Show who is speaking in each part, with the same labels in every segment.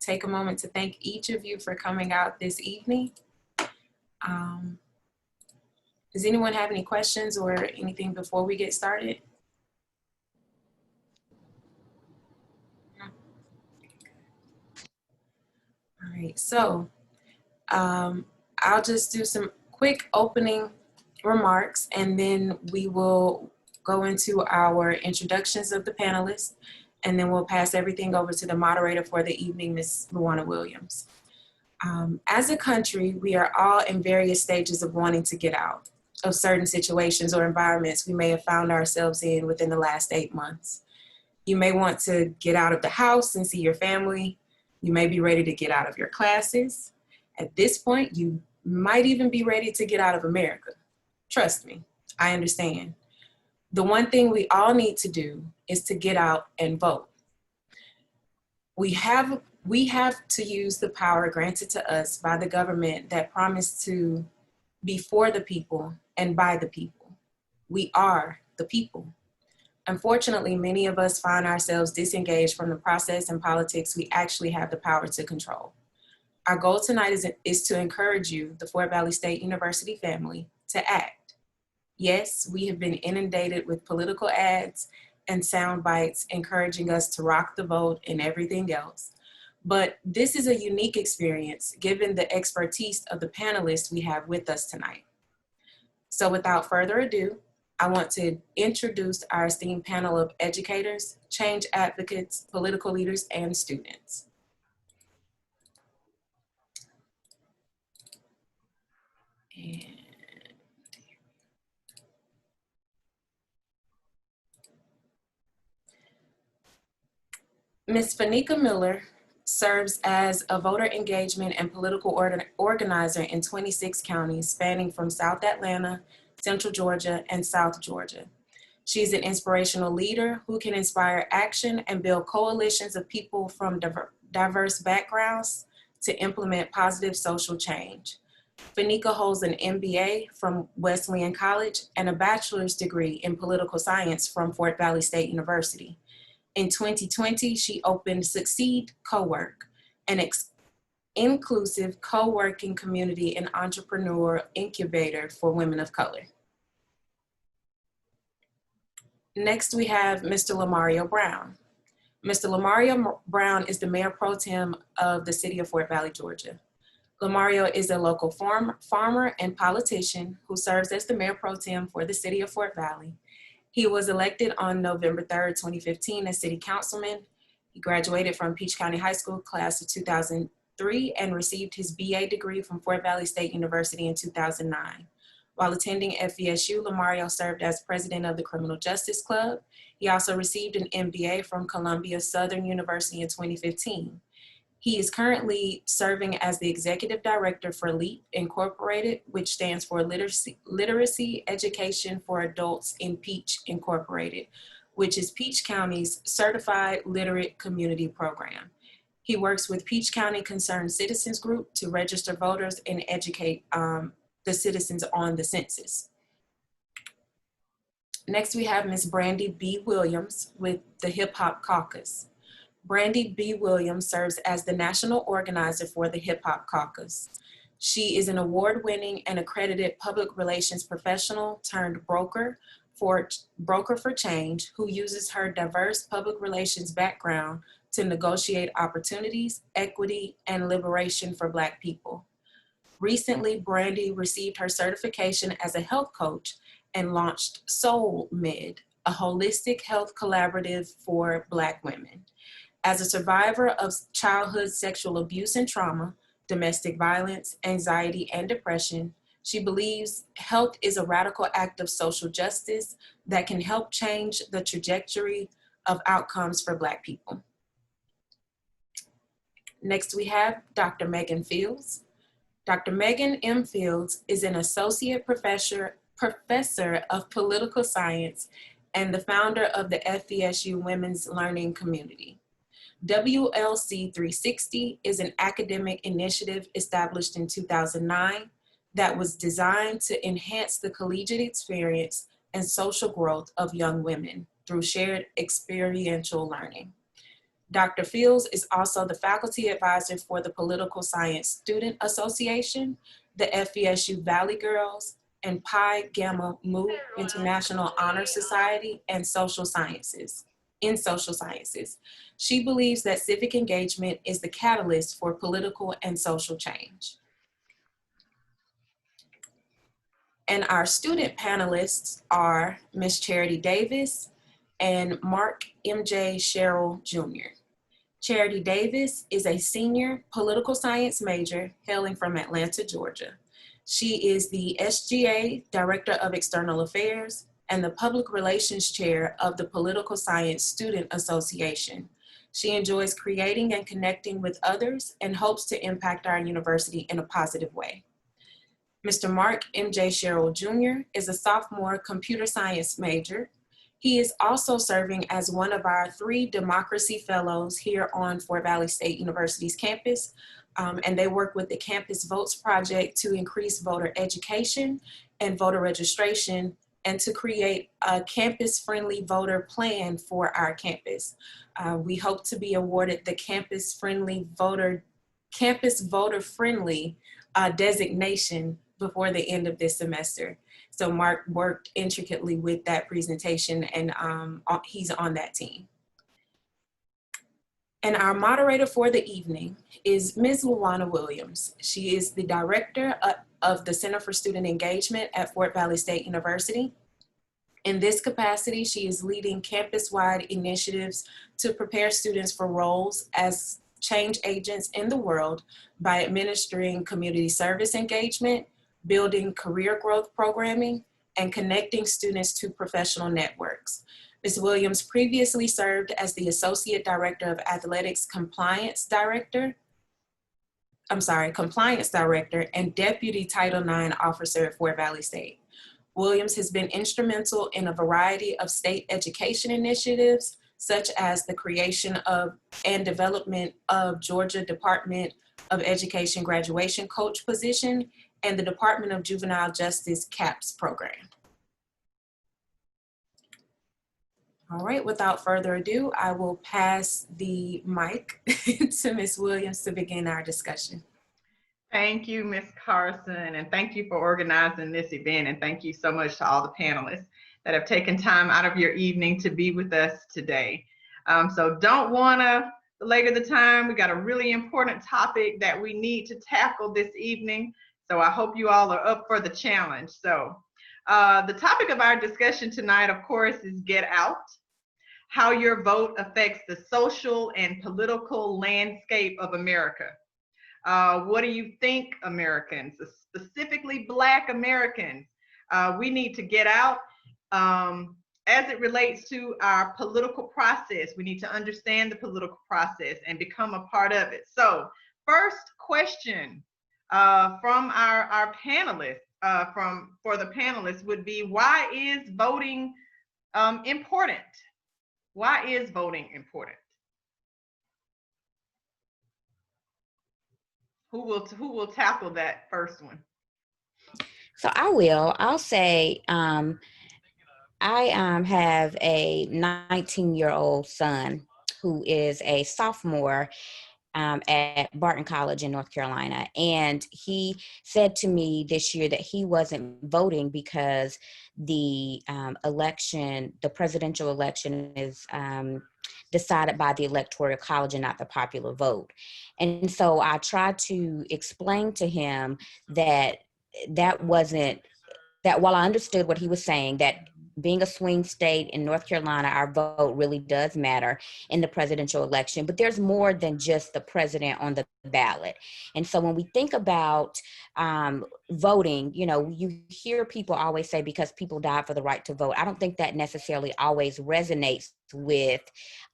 Speaker 1: take a moment to thank each of you for coming out this evening. Does anyone have any questions or anything before we get started? No? All right, so I'll just do some quick opening remarks and then we will go into our introductions of the panelists, and then we'll pass everything over to the moderator for the evening, Ms. Luana Williams. As a country, we are all in various stages of wanting to get out of certain situations or environments we may have found ourselves in within the last 8 months. You may want to get out of the house and see your family. You may be ready to get out of your classes. At this point, you might even be ready to get out of America. Trust me, I understand. The one thing we all need to do is to get out and vote. We have to use the power granted to us by the government that promised to be for the people and by the people. We are the people. Unfortunately, many of us find ourselves disengaged from the process and politics we actually have the power to control. Our goal tonight is to encourage you, the Fort Valley State University family, to act. Yes, we have been inundated with political ads and sound bites encouraging us to rock the vote and everything else. But this is a unique experience given the expertise of the panelists we have with us tonight. So without further ado, I want to introduce our esteemed panel of educators, change advocates, political leaders, and students. And Ms. Fenika Miller serves as a voter engagement and political organizer in 26 counties spanning from South Atlanta, Central Georgia, and South Georgia. She's an inspirational leader who can inspire action and build coalitions of people from diverse backgrounds to implement positive social change. Fenika holds an MBA from Wesleyan College and a bachelor's degree in political science from Fort Valley State University. In 2020, she opened Succeed Co-work, an inclusive co-working community and entrepreneur incubator for women of color. Next, we have Mr. LeMario Brown. Mr. LeMario Brown is the Mayor Pro-Tem of the city of Fort Valley, Georgia. LeMario is a local farmer and politician who serves as the Mayor Pro-Tem for the city of Fort Valley. He was elected on November 3rd, 2015 as city councilman. He graduated from Peach County High School class of 2003 and received his BA degree from Fort Valley State University in 2009. While attending FVSU, LeMario served as president of the Criminal Justice Club. He also received an MBA from Columbia Southern University in 2015. He is currently serving as the executive director for LEAP Incorporated, which stands for Literacy Education for Adults in Peach Incorporated, which is Peach County's Certified Literate Community Program. He works with Peach County Concerned Citizens Group to register voters and educate the citizens on the census. Next, we have Ms. Brandi B. Williams with the Hop Caucus. Brandi B. Williams serves as the national organizer for the Hop Caucus. She is an award-winning and accredited public relations professional turned broker for change who uses her diverse public relations background to negotiate opportunities, equity, and liberation for Black people. Recently, Brandi received her certification as a health coach and launched Soul Med, a holistic health collaborative for Black women. As a survivor of childhood sexual abuse and trauma, domestic violence, anxiety, and depression, she believes health is a radical act of social justice that can help change the trajectory of outcomes for Black people. Next, we have Dr. Meigan Fields. Dr. Meigan M. Fields is an associate professor of political science and the founder of the FVSU Women's Learning Community. WLC 360 is an academic initiative established in 2009 that was designed to enhance the collegiate experience and social growth of young women through shared experiential learning. Dr. Fields is also the faculty advisor for the Political Science Student Association, the FVSU Valley Girls, and Pi Gamma Mu International Honor Society and Social Sciences. In social sciences. She believes that civic engagement is the catalyst for political and social change. And our student panelists are Ms. Charity Davis and Mark M.J. Sherrill Jr. Charity Davis is a senior political science major hailing from Atlanta, Georgia. She is the SGA Director of External Affairs and the Public Relations Chair of the Political Science Student Association. She enjoys creating and connecting with others and hopes to impact our university in a positive way. Mr. Mark M.J. Sherrill Jr. is a sophomore computer science major. He is also serving as one of our 3 Democracy Fellows here on Fort Valley State University's campus, and they work with the Campus Votes Project to increase voter education and voter registration and to create a campus-friendly voter plan for our campus. We hope to be awarded the campus voter-friendly designation before the end of this semester. So Mark worked intricately with that presentation, and he's on that team. And our moderator for the evening is Ms. Luana Williams. She is the director of the Center for Student Engagement at Fort Valley State University. In this capacity, she is leading campus-wide initiatives to prepare students for roles as change agents in the world by administering community service engagement, building career growth programming, and connecting students to professional networks. Ms. Williams previously served as the Associate Director of Athletics Compliance Director and Deputy Title IX Officer at Fort Valley State. Williams has been instrumental in a variety of state education initiatives, such as the creation of and development of Georgia Department of Education graduation coach position and the Department of Juvenile Justice CAPS program. All right, without further ado, I will pass the mic to Ms. Williams to begin our discussion.
Speaker 2: Thank you, Ms. Carson, and thank you for organizing this event, and thank you so much to all the panelists that have taken time out of your evening to be with us today. So don't want to belabor the time. We got a really important topic that we need to tackle this evening, so I hope you all are up for the challenge. So the topic of our discussion tonight, of course, is Get Out: How Your Vote Affects the Social and Political Landscape of America. What do you think, Americans, specifically Black Americans? We need to get out as it relates to our political process. We need to understand the political process and become a part of it. So first question from our panelists, for the panelists would be, why is voting important? Why is voting important? Who will tackle that first one?
Speaker 3: So I will. I'll say I have a 19-year-old son who is a sophomore at Barton College in North Carolina. And he said to me this year that he wasn't voting because the presidential election is decided by the Electoral College and not the popular vote. And so I tried to explain to him that while I understood what he was saying, that being a swing state in North Carolina, our vote really does matter in the presidential election, but there's more than just the president on the ballot. And so when we think about voting, you hear people always say, because people died for the right to vote. I don't think that necessarily always resonates with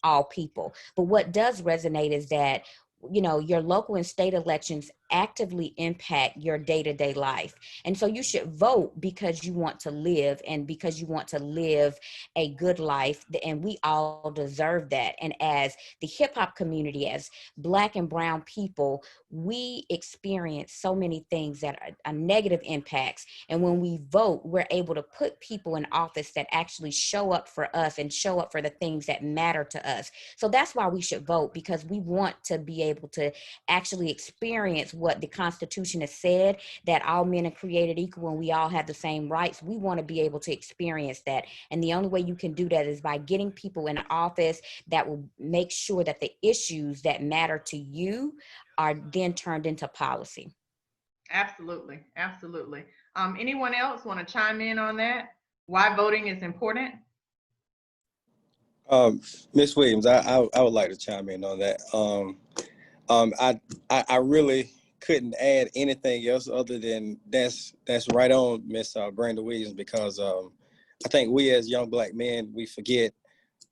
Speaker 3: all people. But what does resonate is that your local and state elections actively impact your day-to-day life. And so you should vote because you want to live, and because you want to live a good life, and we all deserve that. And as the hip hop community, as Black and brown people, we experience so many things that are negative impacts. And when we vote, we're able to put people in office that actually show up for us and show up for the things that matter to us. So that's why we should vote, because we want to be able to actually experience what the Constitution has said, that all men are created equal and we all have the same rights. We want to be able to experience that. And the only way you can do that is by getting people in office that will make sure that the issues that matter to you are then turned into policy.
Speaker 2: Absolutely, absolutely. Anyone else want to chime in on that? Why voting is important?
Speaker 4: Ms. Williams, I would like to chime in on that. I really couldn't add anything else other than that's right on Miss Brandi Williams, because I think we as young Black men, we forget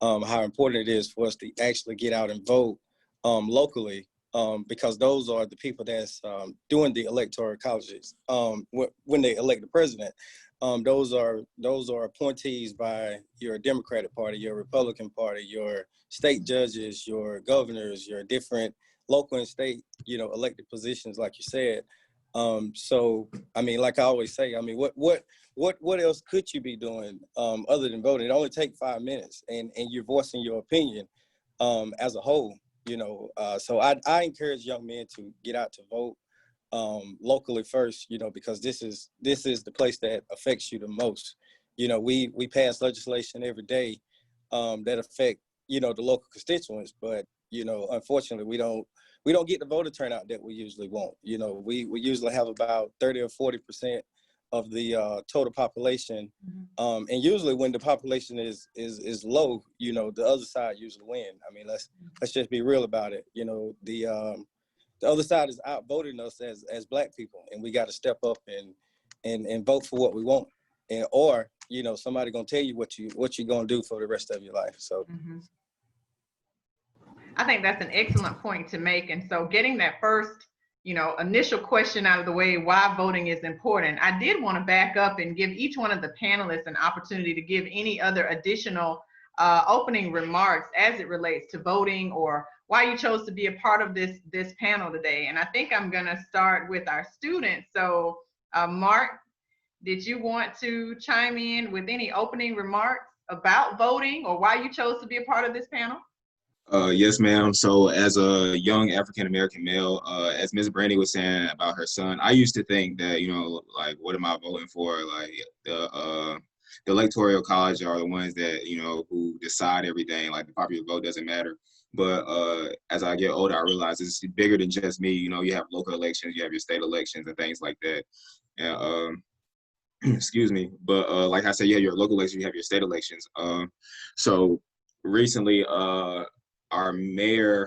Speaker 4: how important it is for us to actually get out and vote locally, because those are the people that's doing the electoral colleges when they elect the president. Those are appointees by your Democratic Party, your Republican Party, your state judges, your governors, your different local and state, elected positions, like you said. So, I mean, like I always say, I mean, what else could you be doing other than voting? It only takes 5 minutes, and you're voicing your opinion as a whole. So I encourage young men to get out to vote locally first, because this is the place that affects you the most. We pass legislation every day that affect, the local constituents, but, unfortunately we don't get the voter turnout that we usually want. We usually have about 30 or 40% of the total population. And usually when the population is low, the other side usually win. I mean, let's just be real about it. The other side is outvoting us as Black people, and we got to step up and vote for what we want, or somebody gonna tell you what you're gonna do for the rest of your life. So
Speaker 2: I think that's an excellent point to make. And so getting that first initial question out of the way, why voting is important, I did want to back up and give each one of the panelists an opportunity to give any other additional opening remarks as it relates to voting, or why you chose to be a part of this panel today. And I think I'm going to start with our students. So Mark, did you want to chime in with any opening remarks about voting or why you chose to be a part of this panel?
Speaker 5: Yes, ma'am. So as a young African-American male, as Ms. Brandi was saying about her son, I used to think that, like, what am I voting for? Like the electoral college are the ones that, who decide everything. Like the popular vote doesn't matter. But as I get older, I realize it's bigger than just me. You have local elections, you have your state elections and things like that. And excuse me. But like I said, you have your local elections, you have your state elections. So recently, our mayor,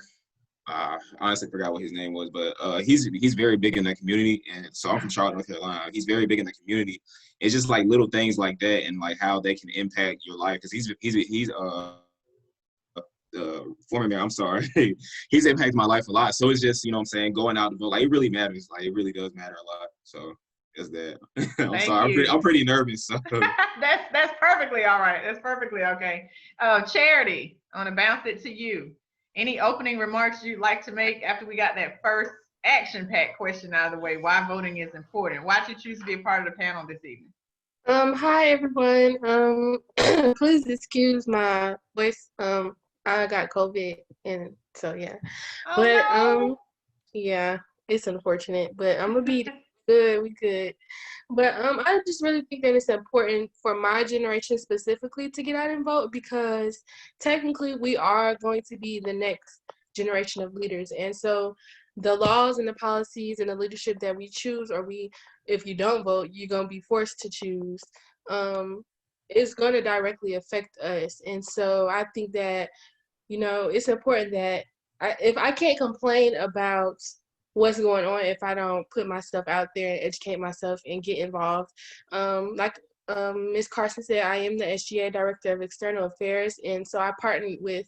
Speaker 5: I honestly forgot what his name was, but he's very big in the community. And so I'm from Charlotte, North Carolina. He's very big in the community. It's just like little things like that, and like how they can impact your life. Because he's the former mayor, I'm sorry, he's impacted my life a lot. So it's just, going out to vote, like, it really matters. Like, it really does matter a lot. So it's that. I'm sorry, I'm pretty nervous. So.
Speaker 2: That's perfectly all right. That's perfectly okay. Charity, I want to bounce it to you. Any opening remarks you'd like to make after we got that first action-packed question out of the way? Why voting is important? Why'd you choose to be a part of the panel this evening?
Speaker 6: Hi everyone. Please excuse my voice. I got COVID, and so yeah.
Speaker 2: Oh,
Speaker 6: but
Speaker 2: no.
Speaker 6: Yeah, it's unfortunate, but I'm gonna be good. We good. But I just really think that it's important for my generation specifically to get out and vote, because technically we are going to be the next generation of leaders. And so the laws and the policies and the leadership that we choose, or if you don't vote, you're going to be forced to choose, is going to directly affect us. And so I think that, it's important that if I can't complain about what's going on if I don't put myself out there and educate myself and get involved. Like Ms. Carson said, I am the SGA Director of External Affairs, and so I partnered with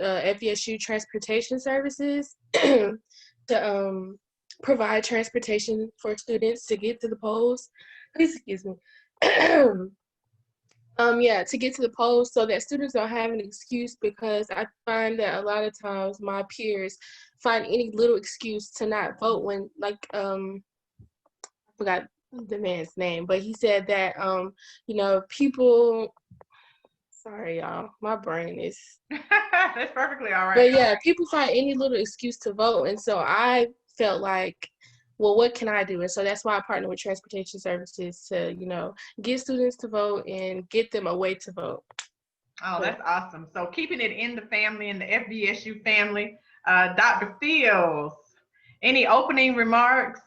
Speaker 6: FVSU Transportation Services to provide transportation for students to get to the polls. Please excuse me. To get to the polls so that students don't have an excuse, because I find that a lot of times my peers find any little excuse to not vote when, like, I forgot the man's name, but he said that, people, sorry, y'all, my brain is.
Speaker 2: That's perfectly all right.
Speaker 6: But yeah, people find any little excuse to vote. And so I felt like, well, what can I do? And so that's why I partner with Transportation Services to, get students to vote and get them a way to vote.
Speaker 2: Oh, that's awesome. So keeping it in the family, in the FVSU family, Dr. Fields, any opening remarks?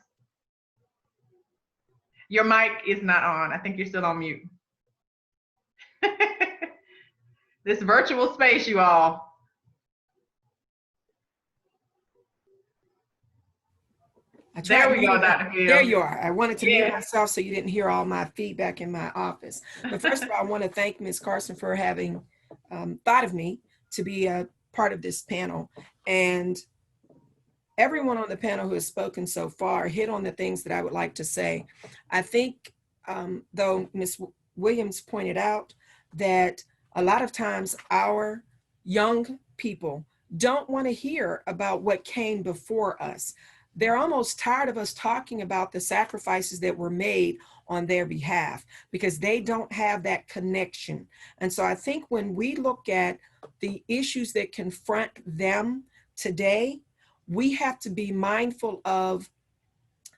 Speaker 2: Your mic is not on. I think you're still on mute. This virtual space, you all. There we go, Dr. Fields.
Speaker 7: There you are. I wanted to mute myself so you didn't hear all my feedback in my office. But first of all, I want to thank Ms. Carson for having thought of me to be a part of this panel. And everyone on the panel who has spoken so far hit on the things that I would like to say. I think, though Ms. Williams pointed out that a lot of times our young people don't want to hear about what came before us. They're almost tired of us talking about the sacrifices that were made on their behalf because they don't have that connection. And so I think when we look at the issues that confront them today, we have to be mindful of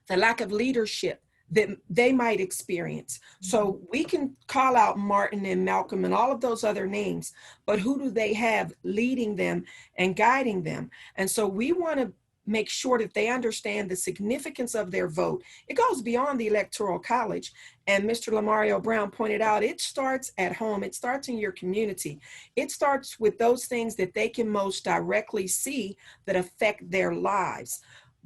Speaker 7: the lack of leadership that they might experience. So we can call out Martin and Malcolm and all of those other names, but who do they have leading them and guiding them? And so we want to make sure that they understand the significance of their vote. It goes beyond the Electoral College. And Mr. LeMario Brown pointed out, it starts at home. It starts in your community. It starts with those things that they can most directly see that affect their lives.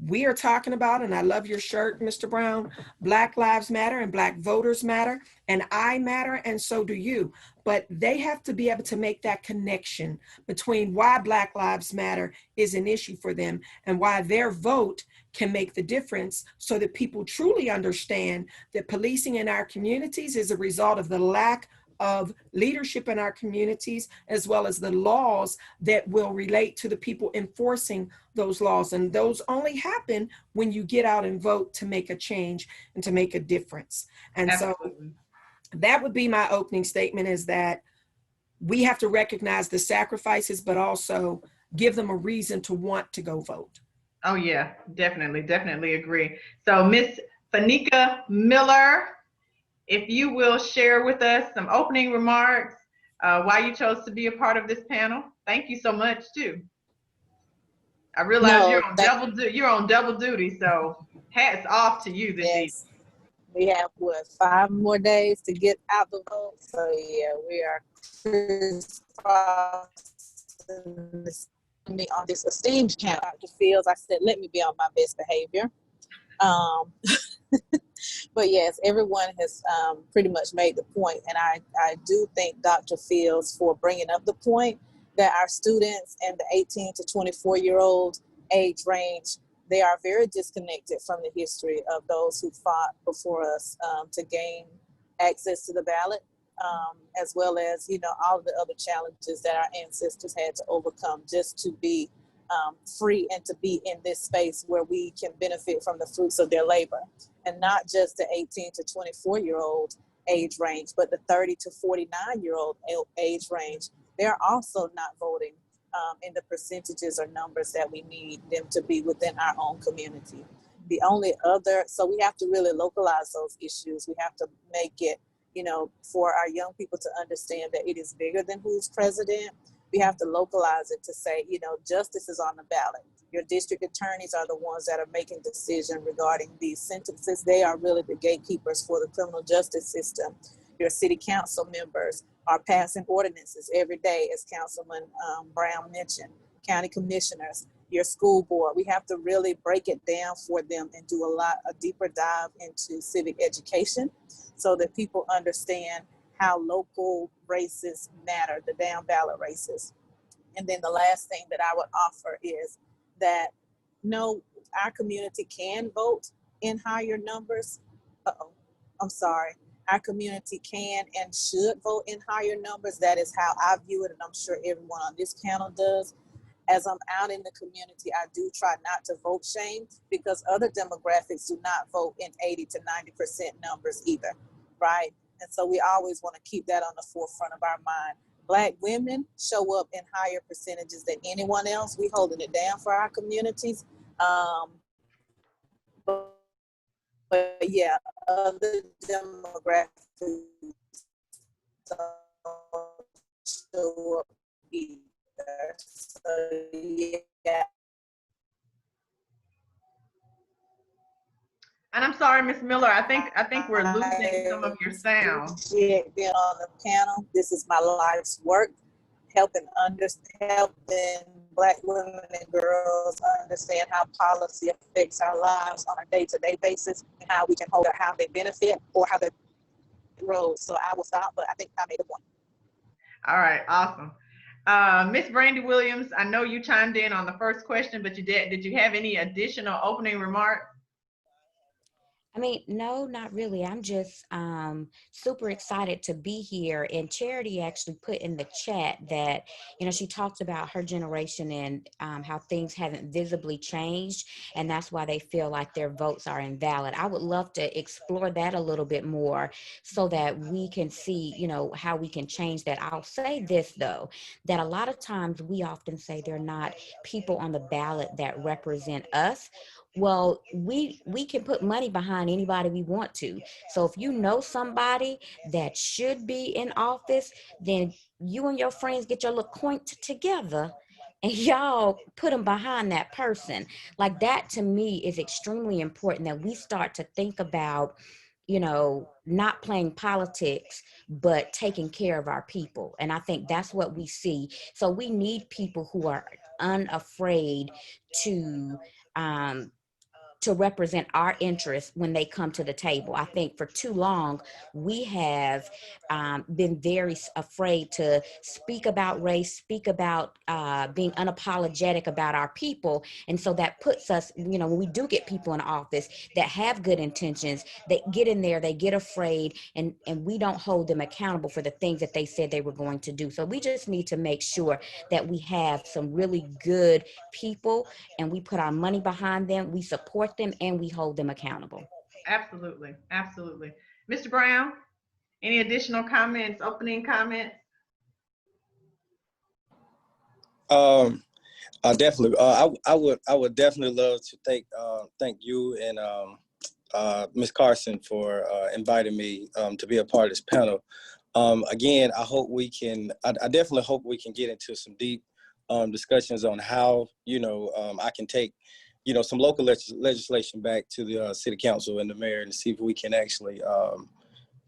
Speaker 7: We are talking about, and I love your shirt, Mr. Brown, Black Lives Matter and Black Voters Matter, and I matter, and so do you. But they have to be able to make that connection between why Black Lives Matter is an issue for them and why their vote can make the difference, so that people truly understand that policing in our communities is a result of the lack of leadership in our communities, as well as the laws that will relate to the people enforcing those laws. And those only happen when you get out and vote to make a change and to make a difference. And
Speaker 2: Absolutely.
Speaker 7: So that would be my opening statement, is that we have to recognize the sacrifices, but also give them a reason to want to go vote.
Speaker 2: Oh yeah, definitely agree. So Miss Fenika Miller, if you will share with us some opening remarks, why you chose to be a part of this panel. Thank you so much too. I realize you're on double duty, so hats off to you this evening.
Speaker 8: We have 5 more days to get out the vote. So yeah, we are on this esteemed panel. Dr. Fields, I said, let me be on my best behavior. But yes, everyone has pretty much made the point. And I do thank Dr. Fields for bringing up the point that our students and the 18 to 24-year-old age range, they are very disconnected from the history of those who fought before us to gain access to the ballot, as well as, all of the other challenges that our ancestors had to overcome just to be free and to be in this space where we can benefit from the fruits of their labor. And not just the 18 to 24-year-old age range, but the 30 to 49-year-old age range. They're also not voting in the percentages or numbers that we need them to be within our own community. The only other, so we have to really localize those issues. We have to make it, for our young people to understand that it is bigger than who's president. We have to localize it to say, justice is on the ballot. Your district attorneys are the ones that are making decisions regarding these sentences. They are really the gatekeepers for the criminal justice system. Your city council members are passing ordinances every day, as Councilman Brown mentioned. County commissioners, your school board. We have to really break it down for them and do a deeper dive into civic education so that people understand how local races matter, the down ballot races. And then the last thing that I would offer is that our community can vote in higher numbers. I'm sorry. Our community can and should vote in higher numbers. That is how I view it, and I'm sure everyone on this panel does. As I'm out in the community, I do try not to vote shame, because other demographics do not vote in 80 to 90% numbers either, right? And so we always want to keep that on the forefront of our mind. Black women show up in higher percentages than anyone else. We holding it down for our communities. But yeah, other demographics don't show up either. So yeah.
Speaker 2: And I'm sorry, Ms. Miller, I think we're losing some of your sound.
Speaker 8: I appreciate being on the panel. This is my life's work, helping Black women and girls understand how policy affects our lives on a day-to-day basis, and how we can hold it, how they benefit or how they road. So I will stop, but I think I made a point.
Speaker 2: All right, awesome. Miss Brandi Williams, I know you chimed in on the first question, but did you have any additional opening remarks?
Speaker 3: I mean, no, not really. I'm just super excited to be here. And Charity actually put in the chat that, you know, she talked about her generation and how things haven't visibly changed. And that's why they feel like their votes are invalid. I would love to explore that a little bit more so that we can see, you know, how we can change that. I'll say this, though, that a lot of times we often say they're not people on the ballot that represent us. Well, we can put money behind anybody we want to. So if you know somebody that should be in office, then you and your friends get your little coin together and y'all put them behind that person. Like, that to me is extremely important, that we start to think about, you know, not playing politics, but taking care of our people. And I think that's what we see. So we need people who are unafraid to represent our interests when they come to the table. I think for too long, we have been very afraid to speak about race, speak about being unapologetic about our people. And so that puts us, you know, when we do get people in office that have good intentions, they get in there, they get afraid, and we don't hold them accountable for the things that they said they were going to do. So we just need to make sure that we have some really good people and we put our money behind them, we support them, and we hold them accountable.
Speaker 2: Absolutely, absolutely. Mr. Brown, any additional comments, opening comments?
Speaker 4: Definitely. I would definitely love to thank you and Ms. Carson for inviting me to be a part of this panel. Again, I definitely hope we can get into some deep discussions on how, you know, I can take, you know, some local legislation back to the city council and the mayor, and see if we can actually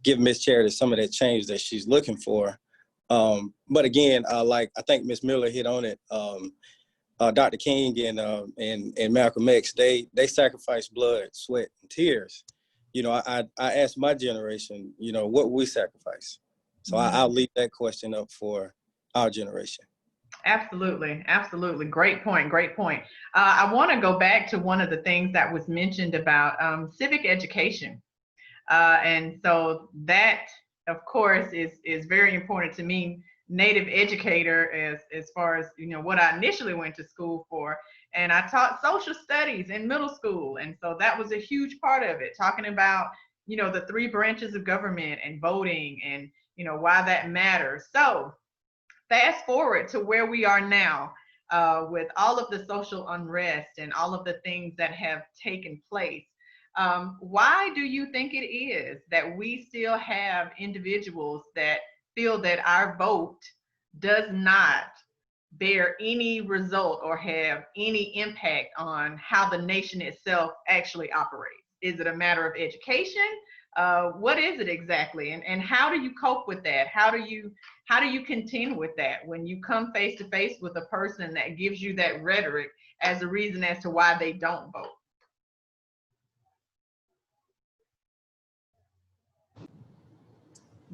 Speaker 4: give Ms. Charity some of that change that she's looking for. But again, like I think Ms. Miller hit on it. Dr. King and Malcolm X, they sacrificed blood, sweat, and tears. You know, I asked my generation, you know, what we sacrifice. So I'll leave that question up for our generation.
Speaker 2: Absolutely, absolutely. Great point, great point. I want to go back to one of the things that was mentioned about civic education. And so that, of course, is very important to me. Native educator as far as, you know, what I initially went to school for. And I taught social studies in middle school. And so that was a huge part of it, talking about, you know, the 3 branches of government and voting and, you know, why that matters. So fast forward to where we are now with all of the social unrest and all of the things that have taken place. Why do you think it is that we still have individuals that feel that our vote does not bear any result or have any impact on how the nation itself actually operates? Is it a matter of education? What is it exactly? And how do you cope with that? How do you contend with that when you come face to face with a person that gives you that rhetoric as a reason as to why they don't vote?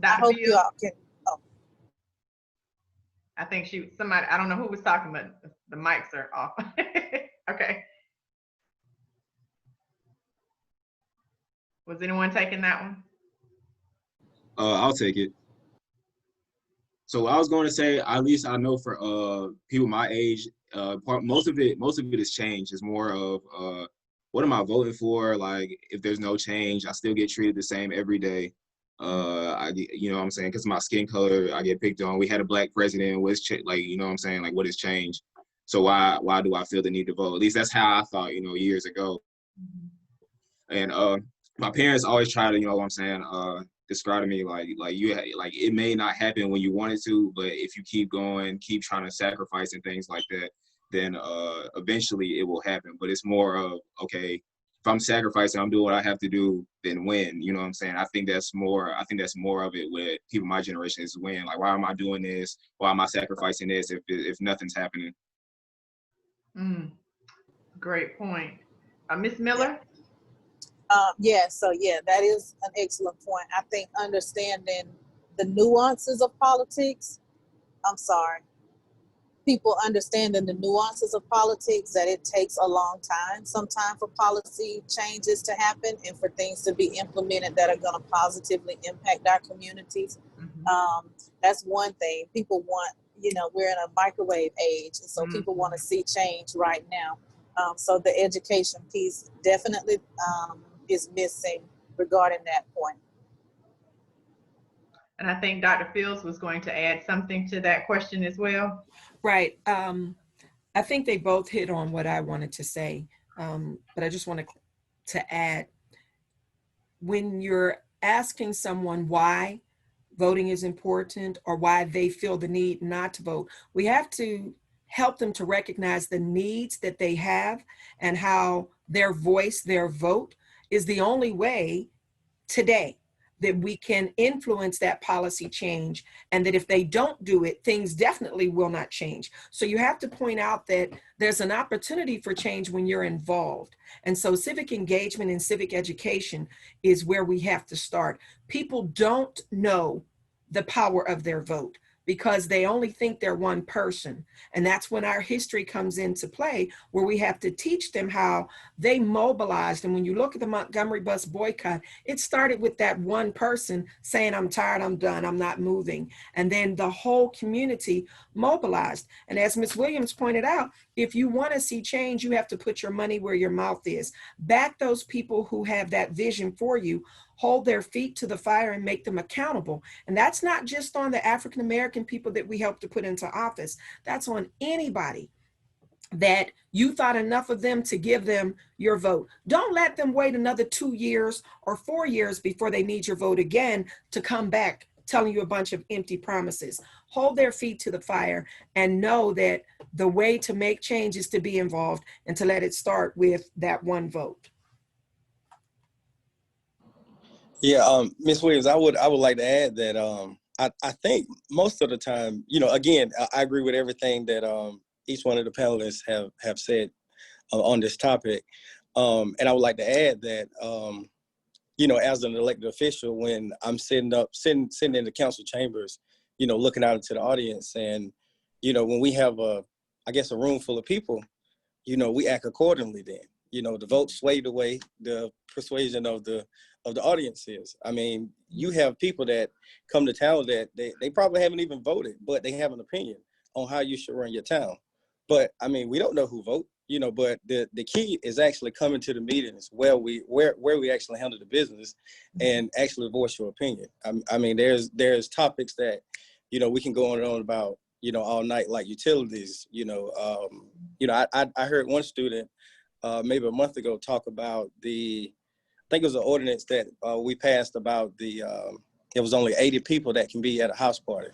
Speaker 8: I hope you all can.
Speaker 2: I think somebody, I don't know who was talking, but the mics are off. Okay. Was anyone taking that one?
Speaker 5: I'll take it. So I was going to say, at least I know for people my age, most of it is change. It's more of what am I voting for? Like, if there's no change, I still get treated the same every day. You know what I'm saying? Because of my skin color, I get picked on. We had a black president. Like, you know what I'm saying? Like, what has changed? So why do I feel the need to vote? At least that's how I thought, you know, years ago. And my parents always try to, you know what I'm saying, describe to me like it may not happen when you want it to, but if you keep going, keep trying to sacrifice and things like that, then eventually it will happen. But it's more of, okay, if I'm sacrificing, I'm doing what I have to do, then win. You know what I'm saying? I think that's more of it with people my generation is win. Like, why am I doing this? Why am I sacrificing this if nothing's happening?
Speaker 2: Great point. Miss Miller?
Speaker 8: So that is an excellent point. I think understanding the nuances of politics, people understanding the nuances of politics, that it takes a long time sometimes for policy changes to happen and for things to be implemented that are going to positively impact our communities. That's one thing. People want, we're in a microwave age, and so people want to see change right now. So the education piece definitely is missing regarding that point.
Speaker 2: And I think Dr. Fields was going to add something to that question as well.
Speaker 7: Right. I think they both hit on what I wanted to say, but I just wanted to add, when you're asking someone why voting is important or why they feel the need not to vote, we have to help them to recognize the needs that they have and how their voice, their vote is the only way today that we can influence that policy change, and that if they don't do it, things definitely will not change. So you have to point out that there's an opportunity for change when you're involved. And so civic engagement and civic education is where we have to start. People don't know the power of their vote because they only think they're one person. And that's when our history comes into play, where we have to teach them how they mobilized. And when you look at the Montgomery bus boycott, it started with that one person saying, I'm tired, I'm done, I'm not moving. And then the whole community mobilized. And as Ms. Williams pointed out, if you want to see change, you have to put your money where your mouth is. Back those people who have that vision for you, hold their feet to the fire and make them accountable. And that's not just on the African-American people that we help to put into office. That's on anybody that you thought enough of them to give them your vote. Don't let them wait another 2 years or 4 years before they need your vote again to come back telling you a bunch of empty promises. Hold their feet to the fire and know that the way to make change is to be involved and to let it start with that one vote.
Speaker 4: Yeah, Ms. Williams, I would like to add that I think most of the time, again, I agree with everything that each one of the panelists have said on this topic. And I would like to add that, as an elected official, when I'm sitting in the council chambers, looking out into the audience, and, when we have a room full of people, we act accordingly then. The vote swayed away the persuasion of the audience is. I mean, you have people that come to town that they probably haven't even voted, but they have an opinion on how you should run your town. But I mean, we don't know who vote, but the key is actually coming to the meetings where we actually handle the business and actually voice your opinion. I mean, there's topics that, we can go on and on about, all night, like utilities. I heard one student maybe a month ago talk about I think it was an ordinance that we passed about it was only 80 people that can be at a house party.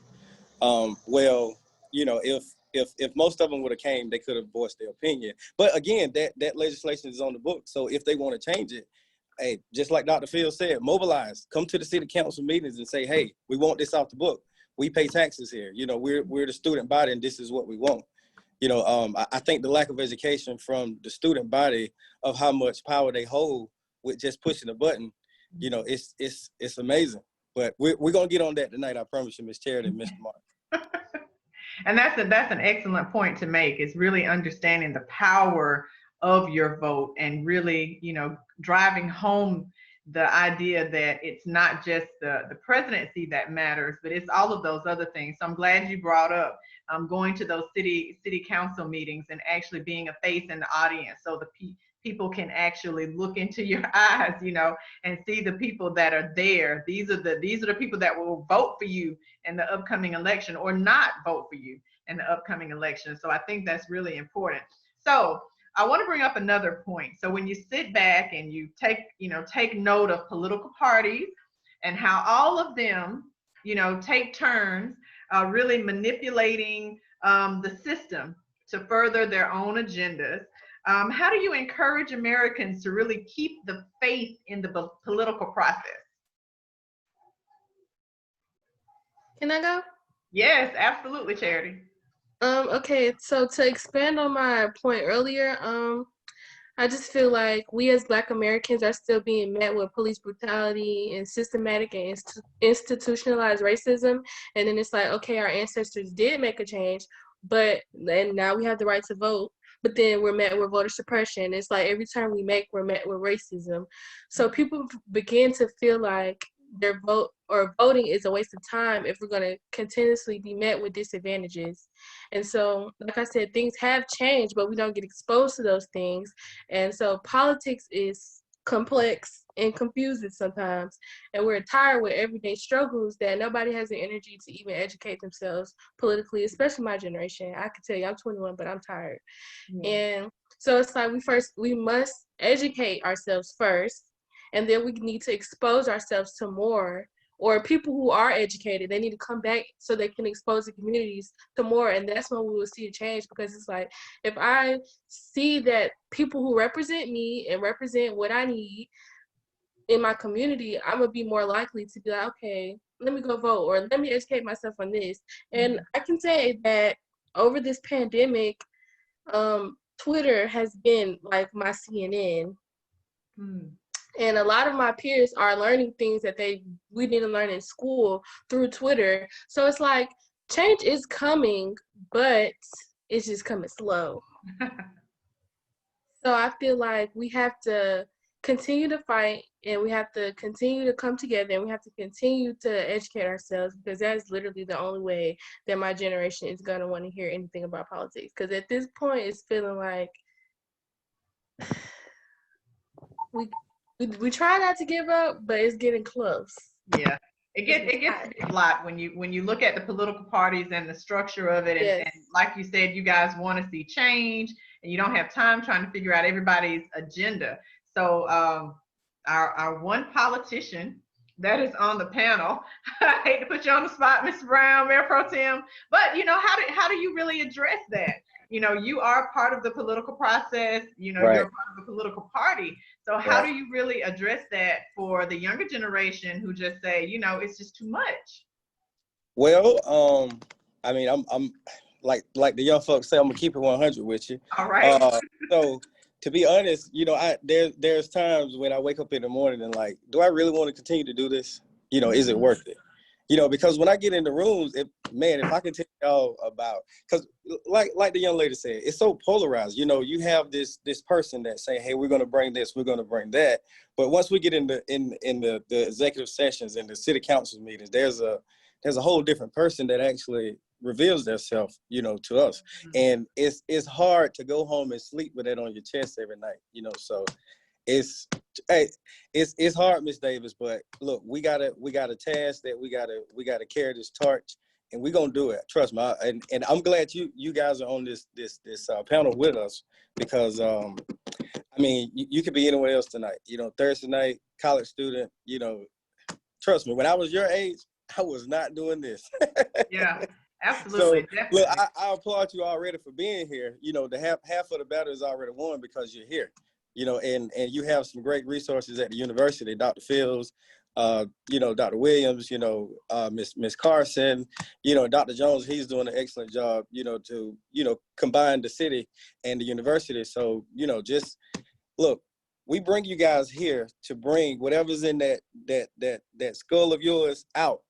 Speaker 4: If most of them would have came, they could have voiced their opinion. But again, that legislation is on the book. So if they want to change it, hey, just like Dr. Fields said, mobilize, come to the city council meetings and say, hey, we want this off the book. We pay taxes here. We're the student body and this is what we want. I think the lack of education from the student body of how much power they hold with just pushing a button, it's amazing. But we're gonna get on that tonight. I promise you, Ms. Charity and Mr. Martin.
Speaker 2: And that's an excellent point to make. It's really understanding the power of your vote and really, driving home the idea that it's not just the presidency that matters, but it's all of those other things. So I'm glad you brought up going to those city council meetings and actually being a face in the audience, so the people can actually look into your eyes, you know, and see the people that are there. These are the people that will vote for you in the upcoming election, or not vote for you in the upcoming election. So I think that's really important. So I want to bring up another point. So when you sit back and you take note of political parties and how all of them, you know, take turns really manipulating the system to further their own agendas, how do you encourage Americans to really keep the faith in the political process?
Speaker 6: Can I go?
Speaker 2: Yes, absolutely, Charity.
Speaker 6: Okay, so to expand on my point earlier, I just feel like we as Black Americans are still being met with police brutality and systematic and institutionalized racism. And then it's like, okay, our ancestors did make a change, and now we have the right to vote, but then we're met with voter suppression. It's like every turn we make, we're met with racism. So people begin to feel like their vote or voting is a waste of time if we're going to continuously be met with disadvantages. And so, like I said, things have changed, but we don't get exposed to those things. And so politics is complex and confusing sometimes. And we're tired with everyday struggles that nobody has the energy to even educate themselves politically, especially my generation. I can tell you, I'm 21, but I'm tired. Yeah. And so it's like we must educate ourselves first. And then we need to expose ourselves to more, or people who are educated, they need to come back so they can expose the communities to more. And that's when we will see a change, because it's like, if I see that people who represent me and represent what I need in my community, I'm gonna be more likely to be like, okay, let me go vote, or let me educate myself on this. And I can say that over this pandemic, Twitter has been like my CNN. And a lot of my peers are learning things that we didn't learn in school through Twitter. So it's like, change is coming, but it's just coming slow. So I feel like we have to continue to fight, and we have to continue to come together, and we have to continue to educate ourselves, because that is literally the only way that my generation is going to want to hear anything about politics. Because at this point, it's feeling like we try not to give up, but it's getting close.
Speaker 2: Yeah, it gets a lot when you look at the political parties and the structure of it, and like you said, you guys want to see change, and you don't have time trying to figure out everybody's agenda. So our one politician that is on the panel, I hate to put you on the spot, Mr. Brown, Mayor Pro-Tem, but you know, how do you really address that? You know, you are part of the political process, you know, you're part of the political party. So how do you really address that for the younger generation who just say, you know, it's just too much?
Speaker 4: Well, I mean, I'm like the young folks say, I'm gonna keep it 100 with you.
Speaker 2: All right.
Speaker 4: So to be honest, you know, there's times when I wake up in the morning and like, do I really want to continue to do this? You know, is it worth it? You know, because when I get in the rooms, if I can tell y'all about, because like the young lady said, it's so polarized. You know, you have this person that's saying, hey, we're going to bring this, we're going to bring that. But once we get in the executive sessions and the city council meetings, there's a whole different person that actually reveals themselves, you know, to us. And it's hard to go home and sleep with that on your chest every night, you know. So it's hard, Miss Davis, but look, we got a task that we gotta carry this torch, and we're gonna do it. Trust me. And I'm glad you guys are on this panel with us, because I mean, you could be anywhere else tonight. You know, Thursday night, college student. You know, trust me. When I was your age, I was not doing this.
Speaker 2: Yeah, absolutely.
Speaker 4: So look, I applaud you already for being here. You know, the half of the battle is already won because you're here. You know, and you have some great resources at the university, Dr. Fields, you know, Dr. Williams, you know, Miss Carson, you know, Dr. Jones, he's doing an excellent job, you know, to, you know, combine the city and the university. So, you know, just look, we bring you guys here to bring whatever's in that skull of yours out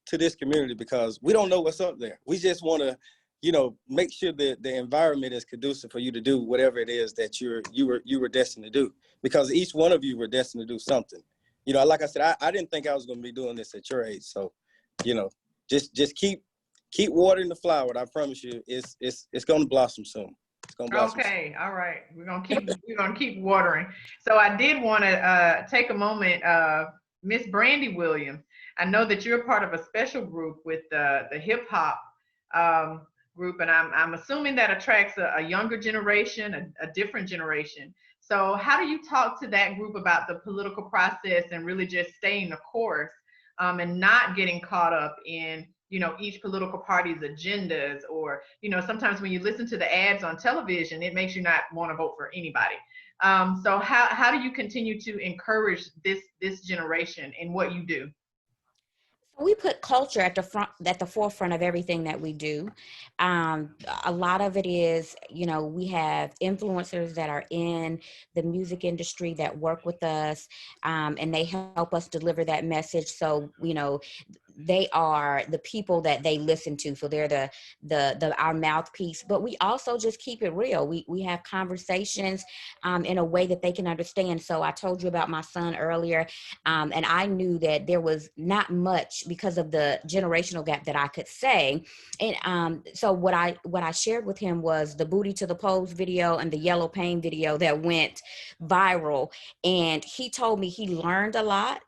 Speaker 4: to this community, because we don't know what's up there. We just want to, you know, make sure that the environment is conducive for you to do whatever it is that you were destined to do, because each one of you were destined to do something. you know, like I said, I didn't think I was going to be doing this at your age. So, you know, just keep watering the flower. I promise you, it's going to blossom soon. It's going to blossom.
Speaker 2: Okay, all right. We're gonna keep watering. So I did want to take a moment, Miss Brandi Williams. I know that you're part of a special group with the hip hop group, and I'm assuming that attracts a younger generation, a different generation. So how do you talk to that group about the political process and really just staying the course, and not getting caught up in, you know, each political party's agendas, or, you know, sometimes when you listen to the ads on television, it makes you not want to vote for anybody. So how do you continue to encourage this generation in what you do?
Speaker 3: We put culture at the forefront of everything that we do. A lot of it is, you know, we have influencers that are in the music industry that work with us, and they help us deliver that message. So, you know, they are the people that they listen to. So they're our mouthpiece, but we also just keep it real. We have conversations in a way that they can understand. So I told you about my son earlier, and I knew that there was not much because of the generational gap that I could say. And so what I shared with him was the booty to the pose video and the yellow pain video that went viral. And he told me he learned a lot,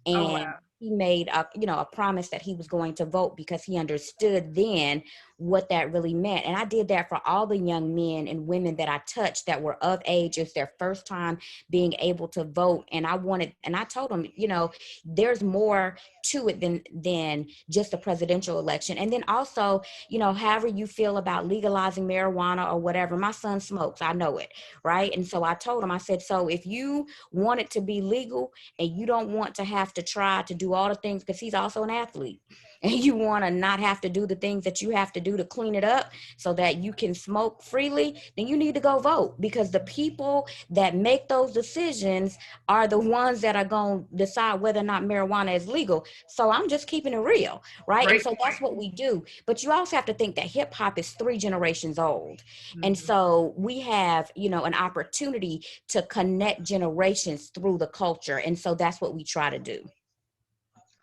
Speaker 3: and
Speaker 2: Oh, wow.
Speaker 3: he made a promise that he was going to vote because he understood then what that really meant. And I did that for all the young men and women that I touched that were of age. It's their first time being able to vote. And I told them, you know, there's more to it than just a presidential election. And then also, you know, however you feel about legalizing marijuana or whatever, my son smokes, I know it, right? And so I told him, I said, so if you want it to be legal and you don't want to have to try to do all the things, because he's also an athlete, and you want to not have to do the things that you have to do to clean it up so that you can smoke freely, then you need to go vote, because the people that make those decisions are the ones that are going to decide whether or not marijuana is legal. So I'm just keeping it real, right?
Speaker 2: Great
Speaker 3: And so that's what we do. But you also have to think that hip hop is 3 generations old. And
Speaker 2: Mm-hmm.
Speaker 3: so we have, you know, an opportunity to connect generations through the culture. And so that's what we try to do.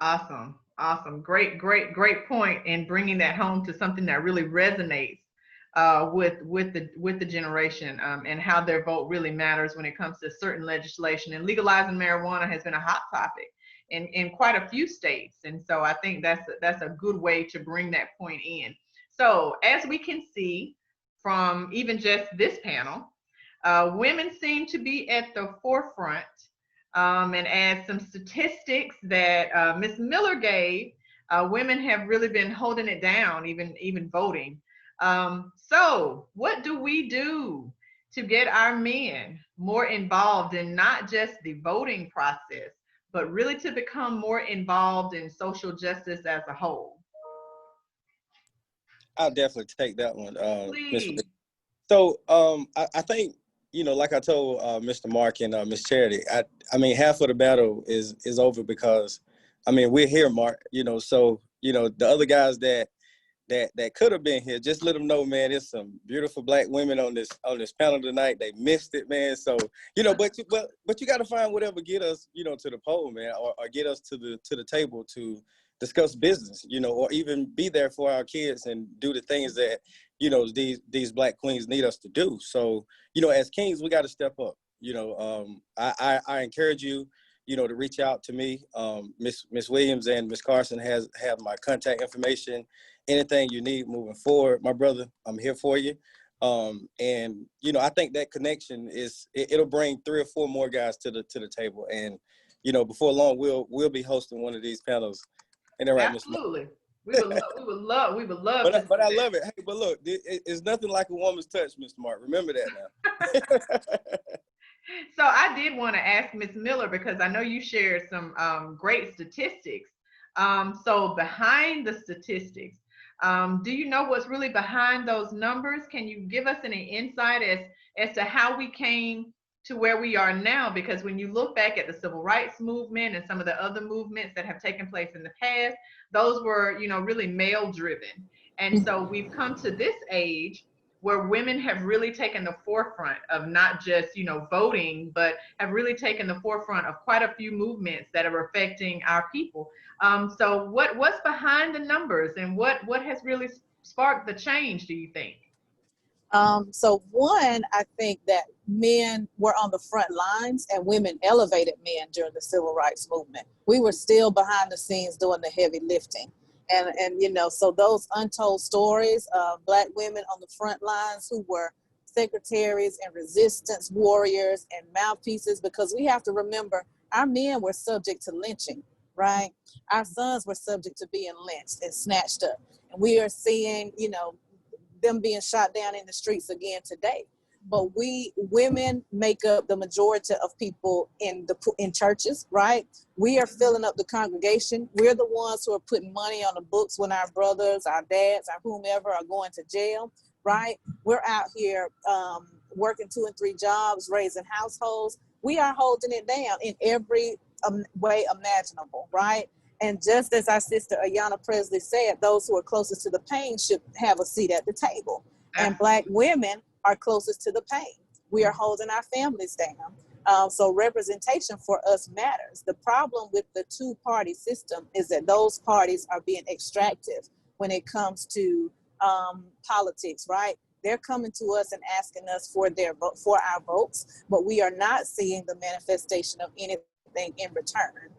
Speaker 2: Awesome. Awesome. Great point in bringing that home to something that really resonates with the generation, and how their vote really matters when it comes to certain legislation. And legalizing marijuana has been a hot topic in quite a few states. And so I think that's a good way to bring that point in. So as we can see from even just this panel, women seem to be at the forefront. And as some statistics that Ms. Miller gave, women have really been holding it down, even voting. So what do we do to get our men more involved in not just the voting process, but really to become more involved in social justice as a whole?
Speaker 4: I'll definitely take that one, Ms.
Speaker 2: Please.
Speaker 4: So I think, you know, like I told Mr. Mark and Ms. Charity, I mean, half of the battle is over because, I mean, we're here, Mark, you know, so, you know, the other guys that could have been here, just let them know, man, there's some beautiful Black women on this panel tonight. They missed it, man. So, you know, but you got to find whatever get us, you know, to the poll, man, or get us to the table to discuss business, you know, or even be there for our kids and do the things that, you know, these Black queens need us to do. So, you know, as kings, we got to step up. You know, I encourage you, you know, to reach out to me. Miss Williams and Miss Carson have my contact information. Anything you need moving forward, my brother, I'm here for you. And you know, I think that connection it'll bring 3 or 4 more guys to the table. And you know, before long, we'll be hosting one of these panels. Ain't that right, Miss?
Speaker 2: Absolutely. We would love.
Speaker 4: But I love it. Hey, but look, it's nothing like a woman's touch, Mr. Mark. Remember that now.
Speaker 2: So I did want to ask Ms. Miller, because I know you shared some great statistics. So behind the statistics, do you know what's really behind those numbers? Can you give us any insight as to how we came to where we are now? Because when you look back at the civil rights movement and some of the other movements that have taken place in the past, those were, you know, really male driven. And so we've come to this age where women have really taken the forefront of not just, you know, voting, but have really taken the forefront of quite a few movements that are affecting our people. So what's behind the numbers, and what has really sparked the change, do you think?
Speaker 8: So one, I think that men were on the front lines and women elevated men during the civil rights movement. We were still behind the scenes doing the heavy lifting. And you know, so those untold stories of Black women on the front lines who were secretaries and resistance warriors and mouthpieces, because we have to remember our men were subject to lynching, right? Our sons were subject to being lynched and snatched up. And we are seeing, you know, them being shot down in the streets again today. But we women make up the majority of people in churches, right? We are filling up the congregation. We're the ones who are putting money on the books when our brothers, our dads, or whomever are going to jail, right? We're out here working 2 and 3 jobs, raising households. We are holding it down in every way imaginable, right? And just as our sister Ayanna Presley said, those who are closest to the pain should have a seat at the table. And Black women are closest to the pain. We are holding our families down. So representation for us matters. The problem with the 2-party system is that those parties are being extractive when it comes to politics, right? They're coming to us and asking us for our votes, but we are not seeing the manifestation of anything in return.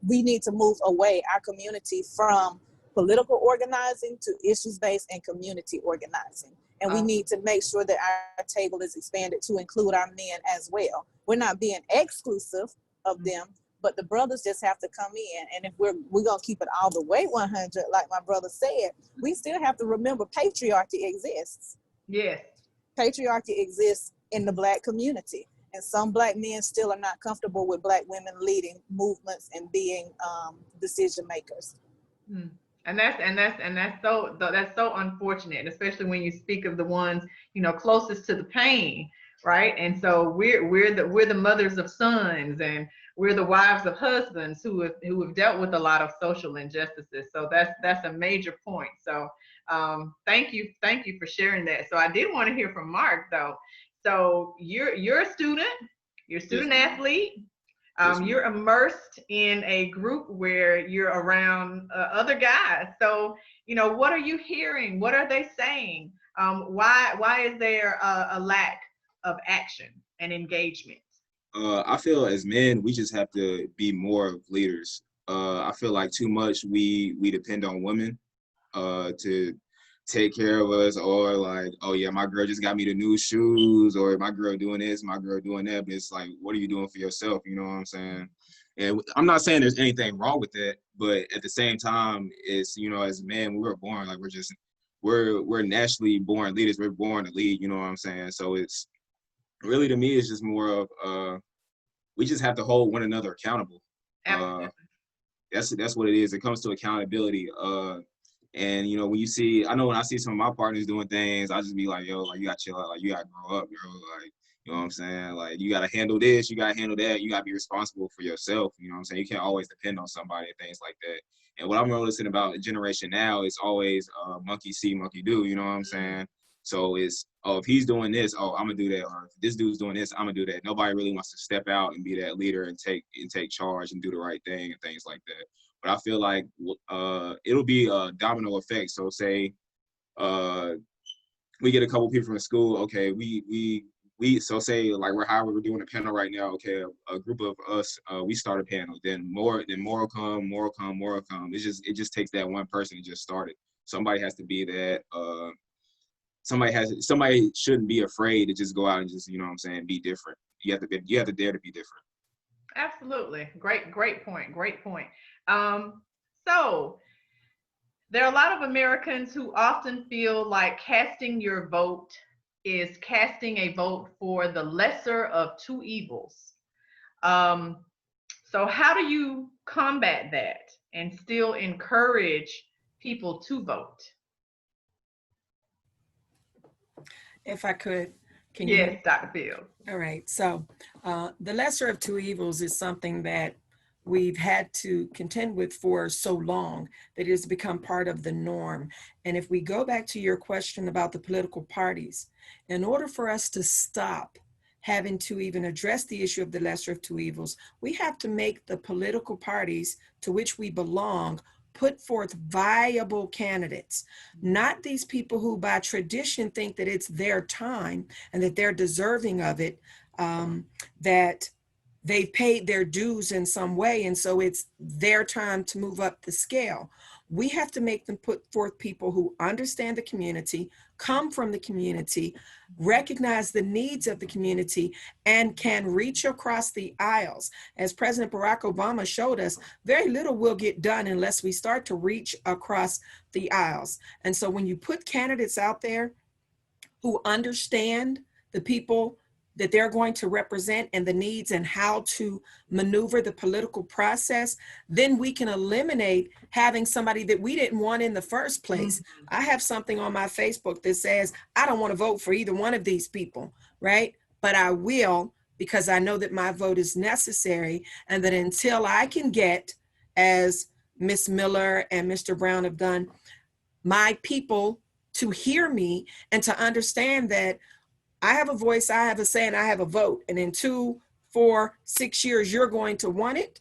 Speaker 8: We need to move away, our community, from political organizing to issues-based and community organizing. And we need to make sure that our table is expanded to include our men as well. We're not being exclusive of them, but the brothers just have to come in. And if we're gonna keep it all the way 100, like my brother said, we still have to remember patriarchy exists.
Speaker 2: Yes.
Speaker 8: Patriarchy exists in the Black community. And some Black men still are not comfortable with Black women leading movements and being decision makers.
Speaker 2: And that's so unfortunate, especially when you speak of the ones, you know, closest to the pain, right? And so we're the mothers of sons, and we're the wives of husbands who have dealt with a lot of social injustices. So that's a major point. So thank you for sharing that. So I did want to hear from Mark though. So you're a student, you're a student athlete. You're immersed in a group where you're around other guys. So, you know, what are you hearing? What are they saying? Why is there a lack of action and engagement?
Speaker 5: I feel as men, we just have to be more of leaders. I feel like too much we depend on women to take care of us, or like, oh yeah, my girl just got me the new shoes, or my girl doing this, my girl doing that. But it's like, what are you doing for yourself? You know what I'm saying? And I'm not saying there's anything wrong with that, but at the same time, it's, you know, as men, we were born, like we're naturally born leaders. We're born to lead, you know what I'm saying? So it's really, to me, it's just more of we just have to hold one another accountable. That's what it is. It comes to accountability. And you know, when I see some of my partners doing things, I just be like, yo, like, you gotta chill out, like, you gotta grow up, bro. Like, you know what I'm saying? Like, you gotta handle this, you gotta handle that, you gotta be responsible for yourself. You know what I'm saying? You can't always depend on somebody and things like that. And what I'm noticing about the generation now is always monkey see, monkey do. You know what I'm saying? So it's, oh, if he's doing this, oh, I'm gonna do that. Or if this dude's doing this, I'm gonna do that. Nobody really wants to step out and be that leader and take charge and do the right thing and things like that. But I feel like it'll be a domino effect. So say we get a couple people from the school. Okay, so say like we're doing a panel right now. Okay, a group of us, we start a panel. Then more will come. It just takes that one person to just start it. Somebody has to be that. Somebody shouldn't be afraid to just go out and just, you know what I'm saying, be different. You have to dare to be different.
Speaker 2: Absolutely. Great point. So there are a lot of Americans who often feel like casting your vote is casting a vote for the lesser of two evils. So how do you combat that and still encourage people to vote?
Speaker 7: If I could, can you?
Speaker 2: Yes, Dr. Fields.
Speaker 7: All right. So the lesser of two evils is something that we've had to contend with for so long that it has become part of the norm. And if we go back to your question about the political parties, in order for us to stop having to even address the issue of the lesser of two evils, we have to make the political parties to which we belong put forth viable candidates, not these people who by tradition think that it's their time and that they're deserving of it, that they've paid their dues in some way, and so it's their time to move up the scale. We have to make them put forth people who understand the community, come from the community, recognize the needs of the community, and can reach across the aisles. As President Barack Obama showed us, very little will get done unless we start to reach across the aisles. And so when you put candidates out there who understand the people that they're going to represent and the needs and how to maneuver the political process, then we can eliminate having somebody that we didn't want in the first place. I have something on my Facebook that says, I don't want to vote for either one of these people, right? But I will, because I know that my vote is necessary, and that until I can get, as Ms. Miller and Mr. Brown have done, my people to hear me and to understand that I have a voice, I have a say, and I have a vote. And in 2, 4, 6 years, you're going to want it.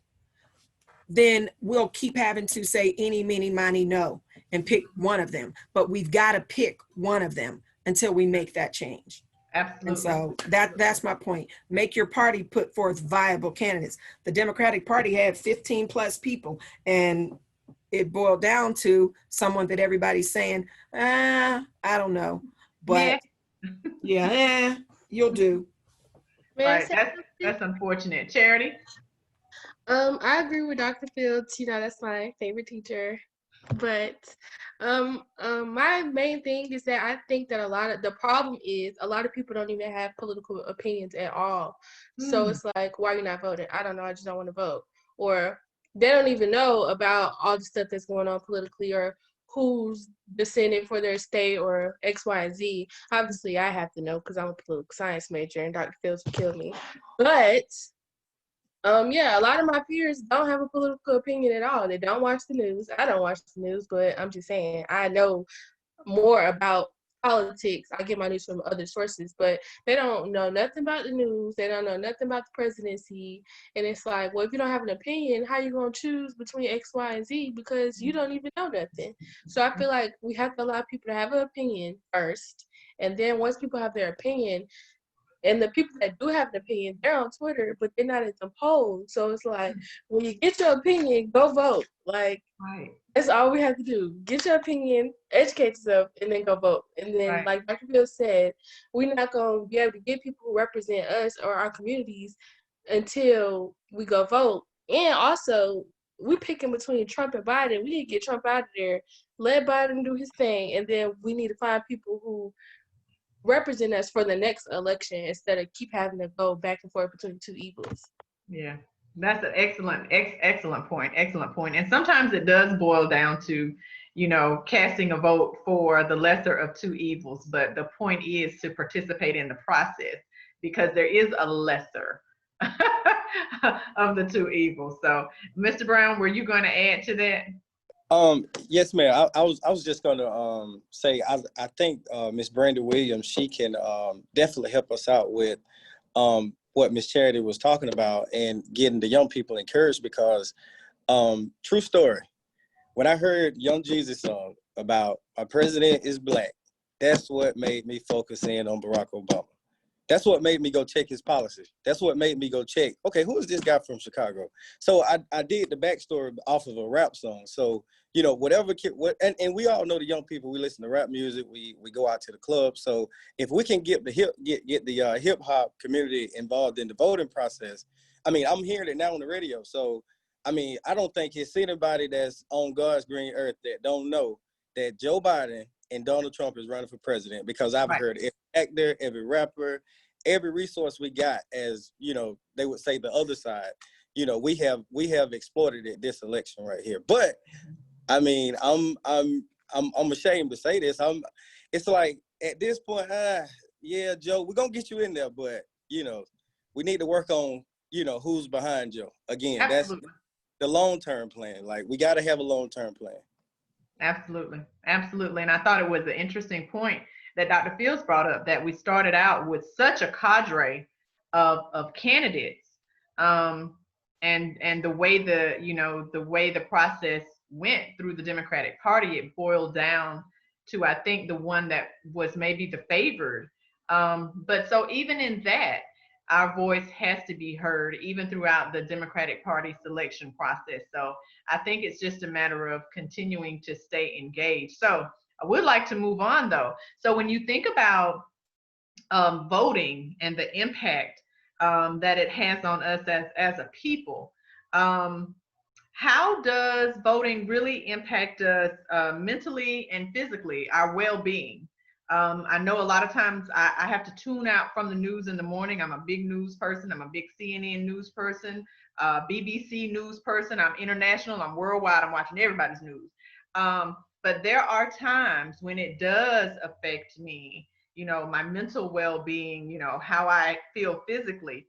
Speaker 7: Then we'll keep having to say any, many, miny, no, and pick one of them. But we've got to pick one of them until we make that change.
Speaker 2: Absolutely.
Speaker 7: And so that's my point. Make your party put forth viable candidates. The Democratic Party had 15 plus people, and it boiled down to someone that everybody's saying, I don't know. But yeah, you'll do.
Speaker 2: Right. That's unfortunate. Charity?
Speaker 6: I agree with Dr. Fields. You know, that's my favorite teacher. But my main thing is that I think that the problem is a lot of people don't even have political opinions at all. So it's like, why are you not voting? I don't know. I just don't want to vote. Or they don't even know about all the stuff that's going on politically, or who's descending for their state, or X, Y, and Z. Obviously, I have to know because I'm a political science major, and Dr. Fields would kill me. But yeah, a lot of my peers don't have a political opinion at all. They don't watch the news. I don't watch the news, but I'm just saying, I know more about politics. I get my news from other sources, but they don't know nothing about the news. They don't know nothing about the presidency. And it's like, well, if you don't have an opinion, how you going to choose between X, Y, and Z? Because you don't even know nothing. So I feel like we have to allow people to have an opinion first. And then once people have their opinion, and the people that do have an opinion, they're on Twitter, but they're not at the polls. So it's like, when you get your opinion, go vote. Like, that's all we have to do. Get your opinion, educate yourself, and then go vote. And then, like Dr. Bill said, we're not going to be able to get people who represent us or our communities until we go vote. And also, we're picking between Trump and Biden. We need to get Trump out of there, let Biden do his thing, and then we need to find people who represent us for the next election instead of keep having to go back and forth between two evils.
Speaker 2: Yeah, that's an excellent point. Excellent point. And sometimes it does boil down to, you know, casting a vote for the lesser of two evils. But the point is to participate in the process, because there is a lesser of the two evils. So, Mr. Brown, were you going to add to that?
Speaker 4: Yes, ma'am. I was just gonna say I think Miss Brandi Williams, she can definitely help us out with what Miss Charity was talking about and getting the young people encouraged, because true story, when I heard Young Jesus song about our president is black, that's what made me focus in on Barack Obama. That's what made me go check his policies. That's what made me go check, okay, who is this guy from Chicago? So I did the backstory off of a rap song. So, you know, and we all know the young people, we listen to rap music, we go out to the club. So if we can get the hip hop community involved in the voting process, I mean, I'm hearing it now on the radio. So, I mean, I don't think it's anybody that's on God's green earth that don't know that Joe Biden and Donald Trump is running for president, because I've heard every actor, every rapper, every resource we got, as you know, they would say the other side, you know, we have exploited it this election right here. But I mean, I'm ashamed to say this. It's like at this point, yeah, Joe, we're gonna get you in there, but you know, we need to work on, you know, who's behind Joe. Again,
Speaker 2: Absolutely.
Speaker 4: the long-term plan. Like, we got to have a long-term plan.
Speaker 2: Absolutely. Absolutely. And I thought it was an interesting point that Dr. Fields brought up, that we started out with such a cadre of candidates. And the way the process went through the Democratic Party, it boiled down to, I think, the one that was maybe the favored. But so even in that, our voice has to be heard even throughout the Democratic Party selection process. So I think it's just a matter of continuing to stay engaged. So I would like to move on though. So when you think about voting and the impact that it has on us as a people, how does voting really impact us mentally and physically, our well-being? I know a lot of times I have to tune out from the news in the morning. I'm a big news person. I'm a big CNN news person, BBC news person. I'm international. I'm worldwide. I'm watching everybody's news. But there are times when it does affect me, my mental well-being, how I feel physically.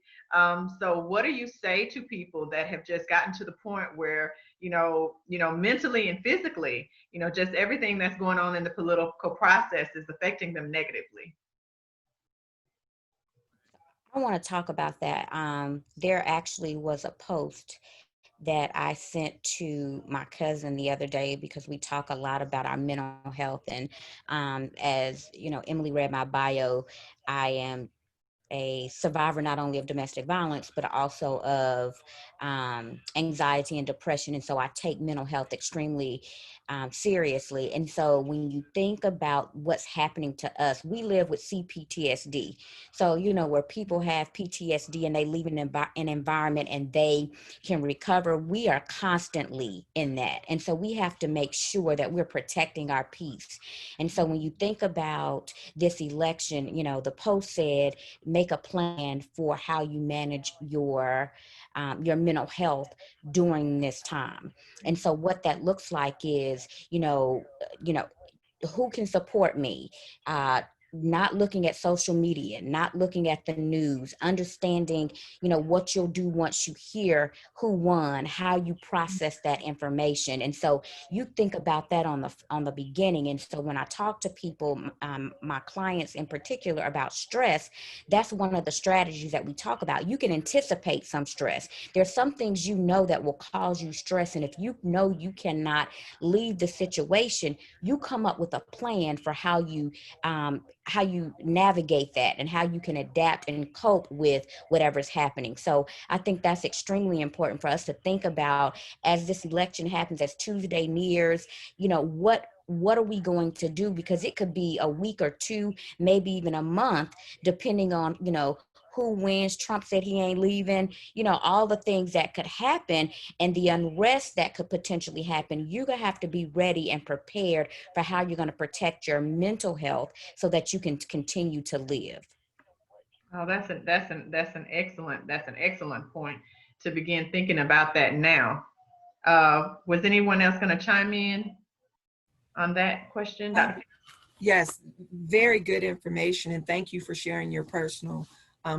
Speaker 2: So what do you say to people that have just gotten to the point where, mentally and physically, just everything that's going on in the political process is affecting them negatively?
Speaker 3: I want to talk about that. There actually was a post that I sent to my cousin the other day, because we talk a lot about our mental health. And as you know, Emily read my bio, I am a survivor not only of domestic violence, but also of anxiety and depression. And so I take mental health extremely seriously. And so when you think about what's happening to us, we live with CPTSD. So, where people have PTSD and they leave an environment and they can recover, we are constantly in that. And so we have to make sure that we're protecting our peace. And so when you think about this election, the post said, make a plan for how you manage your mental health during this time. And so what that looks like is, who can support me? Not looking at social media, not looking at the news, understanding, what you'll do once you hear who won, how you process that information. And so you think about that on the beginning. And so when I talk to people, my clients in particular, about stress, that's one of the strategies that we talk about. You can anticipate some stress. There's some things that will cause you stress. And if you know you cannot leave the situation, you come up with a plan for how you navigate that and how you can adapt and cope with whatever's happening. So I think that's extremely important for us to think about as this election happens, as Tuesday nears, what are we going to do? Because it could be a week or two, maybe even a month, depending on, who wins. Trump said he ain't leaving, all the things that could happen and the unrest that could potentially happen. You're going to have to be ready and prepared for how you're going to protect your mental health so that you can continue to live.
Speaker 2: Oh, that's an excellent point to begin thinking about that now. Was anyone else going to chime in on that question, Dr.?
Speaker 7: Yes, very good information, and thank you for sharing your personal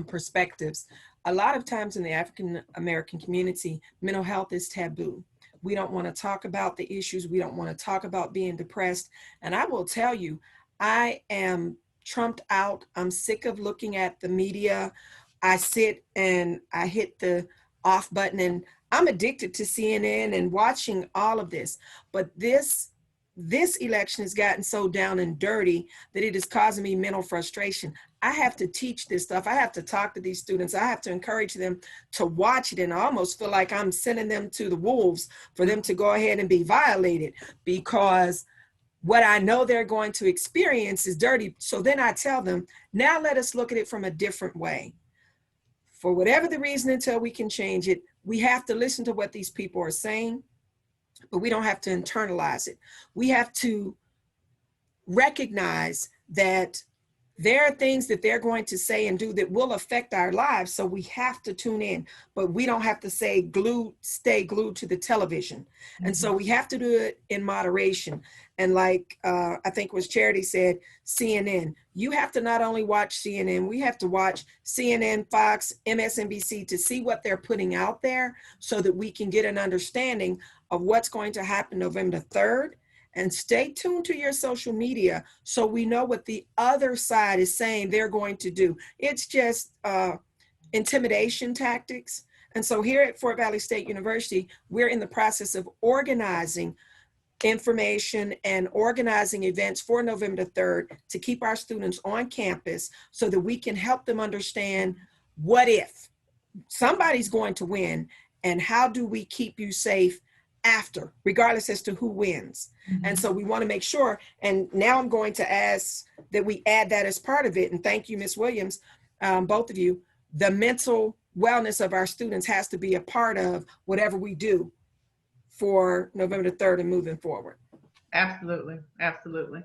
Speaker 7: perspectives. A lot of times in the African American community, mental health is taboo. We don't want to talk about the issues. We don't want to talk about being depressed. And I will tell you, I am trumped out. I'm sick of looking at the media. I sit and I hit the off button, and I'm addicted to CNN and watching all of this. But this election has gotten so down and dirty that it is causing me mental frustration. I have to teach this stuff. I have to talk to these students. I have to encourage them to watch it. And I almost feel like I'm sending them to the wolves for them to go ahead and be violated, because what I know they're going to experience is dirty. So then I tell them, now let us look at it from a different way. For whatever the reason, until we can change it, we have to listen to what these people are saying, but we don't have to internalize it. We have to recognize that there are things that they're going to say and do that will affect our lives. So we have to tune in, but we don't have to stay glued to the television. And so we have to do it in moderation. And like I think was Charity said, CNN, you have to not only watch CNN, we have to watch CNN, Fox, MSNBC to see what they're putting out there so that we can get an understanding of what's going to happen November 3rd. And stay tuned to your social media so we know what the other side is saying they're going to do. It's just intimidation tactics. And so here at Fort Valley State University, we're in the process of organizing information and organizing events for November 3rd to keep our students on campus so that we can help them understand what if somebody's going to win and how do we keep you safe after, regardless as to who wins. And so we want to make sure, and now I'm going to ask that we add that as part of it. And thank you, Ms. Williams, both of you. The mental wellness of our students has to be a part of whatever we do for November 3rd and moving forward.
Speaker 2: Absolutely, absolutely.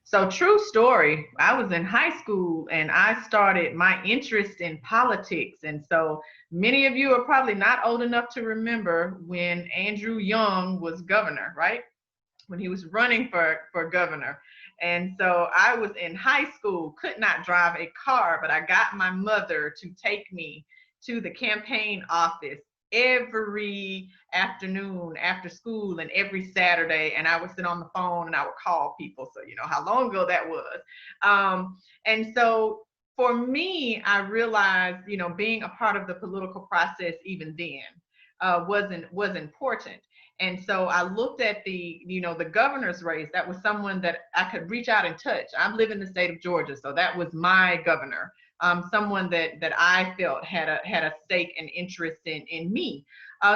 Speaker 2: So true story, I was in high school and I started my interest in politics. And so many of you are probably not old enough to remember when Andrew Young was governor, right? When he was running for governor. And so I was in high school, could not drive a car, but I got my mother to take me to the campaign office every afternoon after school and every Saturday, and I would sit on the phone and I would call people. So you know how long ago that was. And so for me, I realized, you know, being a part of the political process even then was important. And so I looked at the governor's race. That was someone that I could reach out and touch. I live in the state of Georgia, so that was my governor. Someone that I felt had a stake and interest in me.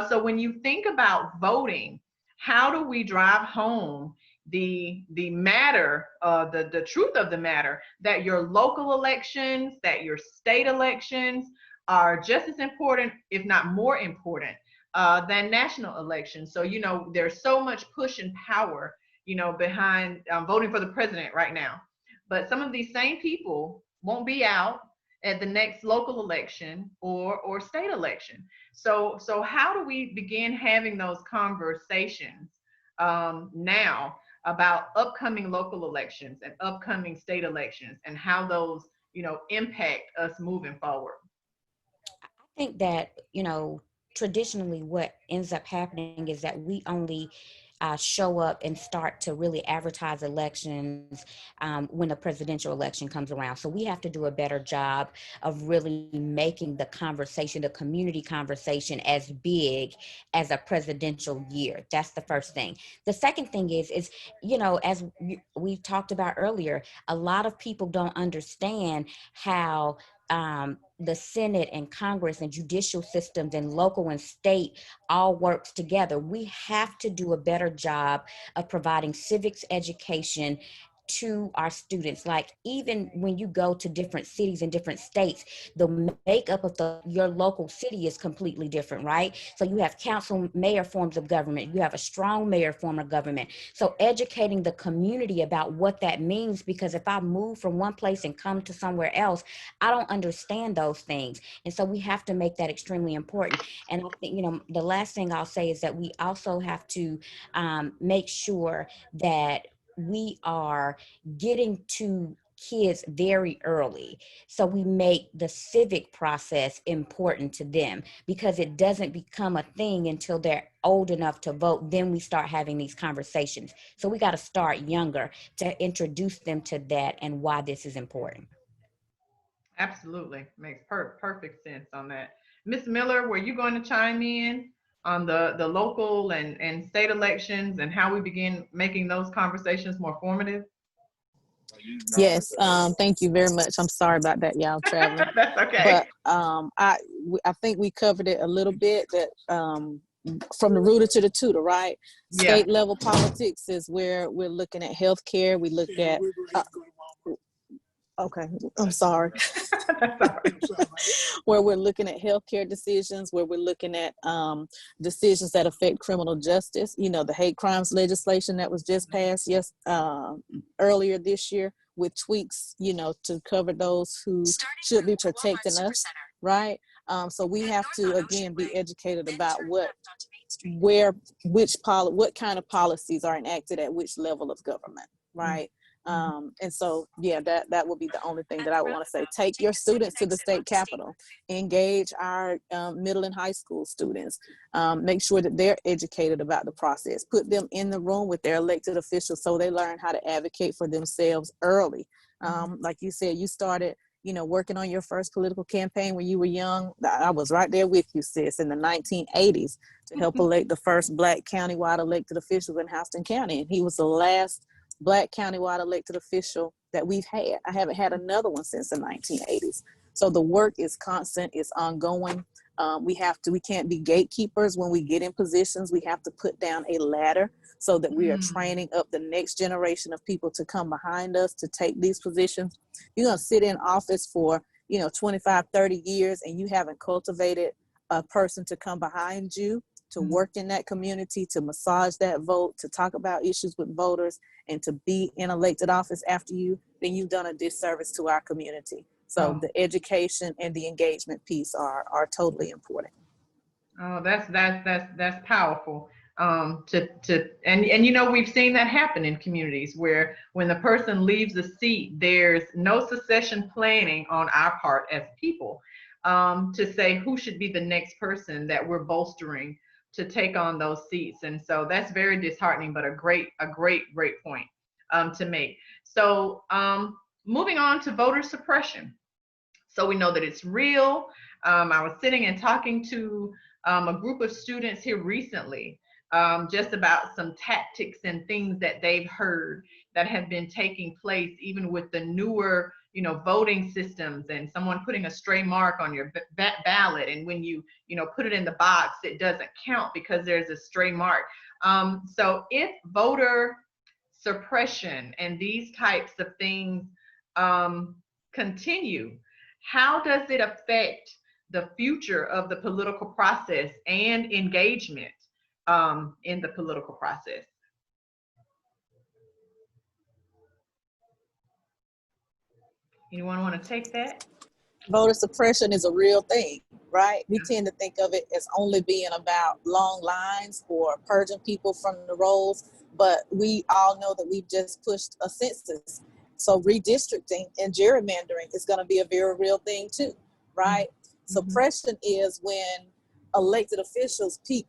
Speaker 2: So when you think about voting, how do we drive home the matter, the truth of the matter, that your local elections, that your state elections are just as important, if not more important, than national elections. So, you know, there's so much push and power, you know, behind voting for the president right now. But some of these same people won't be out at the next local election or state election. So how do we begin having those conversations now about upcoming local elections and upcoming state elections and how those, you know, impact us moving forward?
Speaker 3: I think that, you know, traditionally what ends up happening is that we only show up and start to really advertise elections when a presidential election comes around. So we have to do a better job of really making the conversation, the community conversation, as big as a presidential year. That's the first thing. The second thing is, you know, as we talked about earlier, a lot of people don't understand how the Senate and Congress and judicial systems and local and state all works together. We have to do a better job of providing civics education to our students. Like even when you go to different cities and different states, the makeup of your local city is completely different, right? So you have council, mayor forms of government, you have a strong mayor form of government. So educating the community about what that means, because if I move from one place and come to somewhere else, I don't understand those things. And so we have to make that extremely important. And I think, you know, the last thing I'll say is that we also have to make sure that we are getting to kids very early. So we make the civic process important to them, because it doesn't become a thing until they're old enough to vote. Then we start having these conversations. So we got to start younger to introduce them to that and why this is important.
Speaker 2: Absolutely. Makes perfect sense on that. Ms. Miller, were you going to chime in on the local and state elections and how we begin making those conversations more formative?
Speaker 8: Yes, thank you very much. I'm sorry about that, y'all traveling.
Speaker 2: That's okay.
Speaker 8: But I think we covered it a little bit, that from the rooter to the tutor, right?
Speaker 2: Yeah.
Speaker 8: State level politics is where we're looking at healthcare. We look at okay, I'm sorry. Where we're looking at healthcare decisions, where we're looking at decisions that affect criminal justice. You know, the hate crimes legislation that was just passed earlier this year. with tweaks, you know, to cover those who should be protecting us, right? So we have to, again, be educated about what kind of policies are enacted at which level of government, right? And so, yeah, that would be the only thing that I would want to say. Take your students to the state capitol, engage our middle and high school students, make sure that they're educated about the process, put them in the room with their elected officials so they learn how to advocate for themselves early. Like you said, you started, you know, working on your first political campaign when you were young. I was right there with you, sis, in the 1980s to help elect the first Black countywide elected official in Houston County. And he was the last Black countywide elected official that we've had. I haven't had another one since the 1980s. So the work is constant, it's ongoing. We can't be gatekeepers when we get in positions. We have to put down a ladder so that we are training up the next generation of people to come behind us to take these positions. You're gonna sit in office for, 25, 30 years and you haven't cultivated a person to come behind you, to work in that community, to massage that vote, to talk about issues with voters, and to be in elected office after you, then you've done a disservice to our community. So the education and the engagement piece are totally important.
Speaker 2: Oh, that's powerful. And we've seen that happen in communities where when the person leaves the seat, there's no succession planning on our part as people to say who should be the next person that we're bolstering to take on those seats. And so that's very disheartening, but a great point to make. So moving on to voter suppression. So we know that it's real. I was sitting and talking to a group of students here recently just about some tactics and things that they've heard that have been taking place even with the newer voting systems, and someone putting a stray mark on your ballot, and when you put it in the box, it doesn't count because there's a stray mark. So if voter suppression and these types of things continue, how does it affect the future of the political process and engagement in the political process? Anyone want to take that?
Speaker 8: Voter suppression is a real thing, right? We tend to think of it as only being about long lines or purging people from the rolls, but we all know that we've just pushed a census. So redistricting and gerrymandering is going to be a very real thing too, right? Suppression is when elected officials pick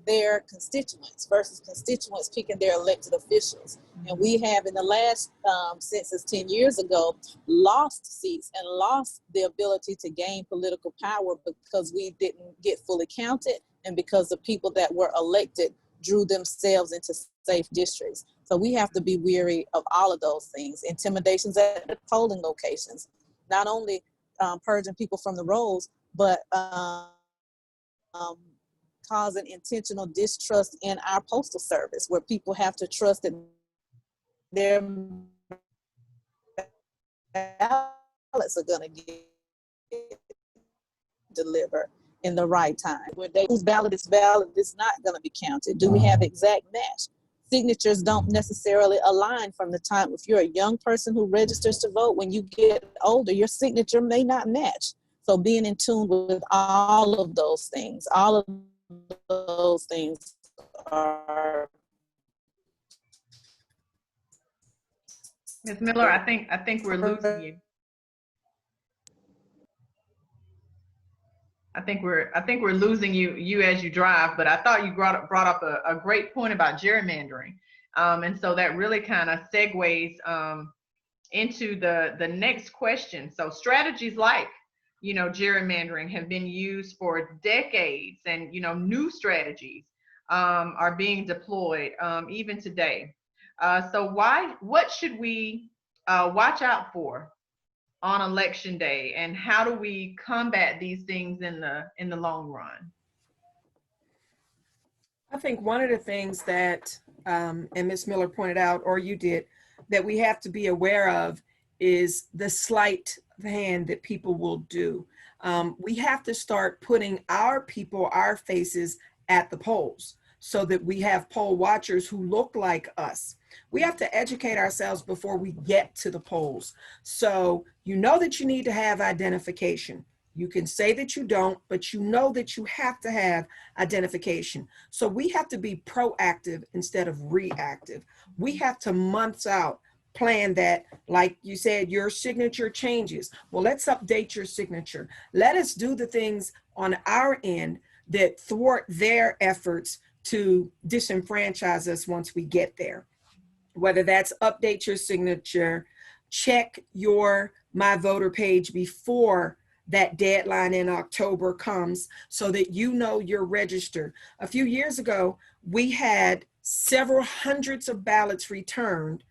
Speaker 8: their constituents versus constituents picking their elected officials. And we have, in the last census 10 years ago, lost seats and lost the ability to gain political power because we didn't get fully counted and because the people that were elected drew themselves into safe districts. So we have to be weary of all of those things. Intimidations at the polling locations, not only purging people from the rolls, but causing intentional distrust in our postal service, where people have to trust that their ballots are going to get delivered in the right time. Whose ballot is valid is not going to be counted. Do we have exact match? Signatures don't necessarily align from the time. If you're a young person who registers to vote, when you get older, your signature may not match. So being in tune with all of those things are.
Speaker 2: Ms. Miller, I think we're losing you. I think we're losing you as you drive, but I thought you brought up a great point about gerrymandering. And so that really kind of segues into the next question. So strategies like, gerrymandering have been used for decades, and, new strategies are being deployed even today. So what should we watch out for on election day, and how do we combat these things in the long run?
Speaker 7: I think one of the things that, and Ms. Miller pointed out, or you did, that we have to be aware of is the sleight of hand that people will do. We have to start putting our people, our faces at the polls. so that we have poll watchers who look like us. We have to educate ourselves before we get to the polls. So you know that you need to have identification. You can say that you don't, but you know that you have to have identification. So we have to be proactive instead of reactive. We have to months out plan that, like you said, your signature changes. Well, let's update your signature. Let us do the things on our end that thwart their efforts to disenfranchise us once we get there. Whether that's update your signature, check your My Voter page before that deadline in October comes so that you know you're registered. A few years ago, we had several hundreds of ballots returned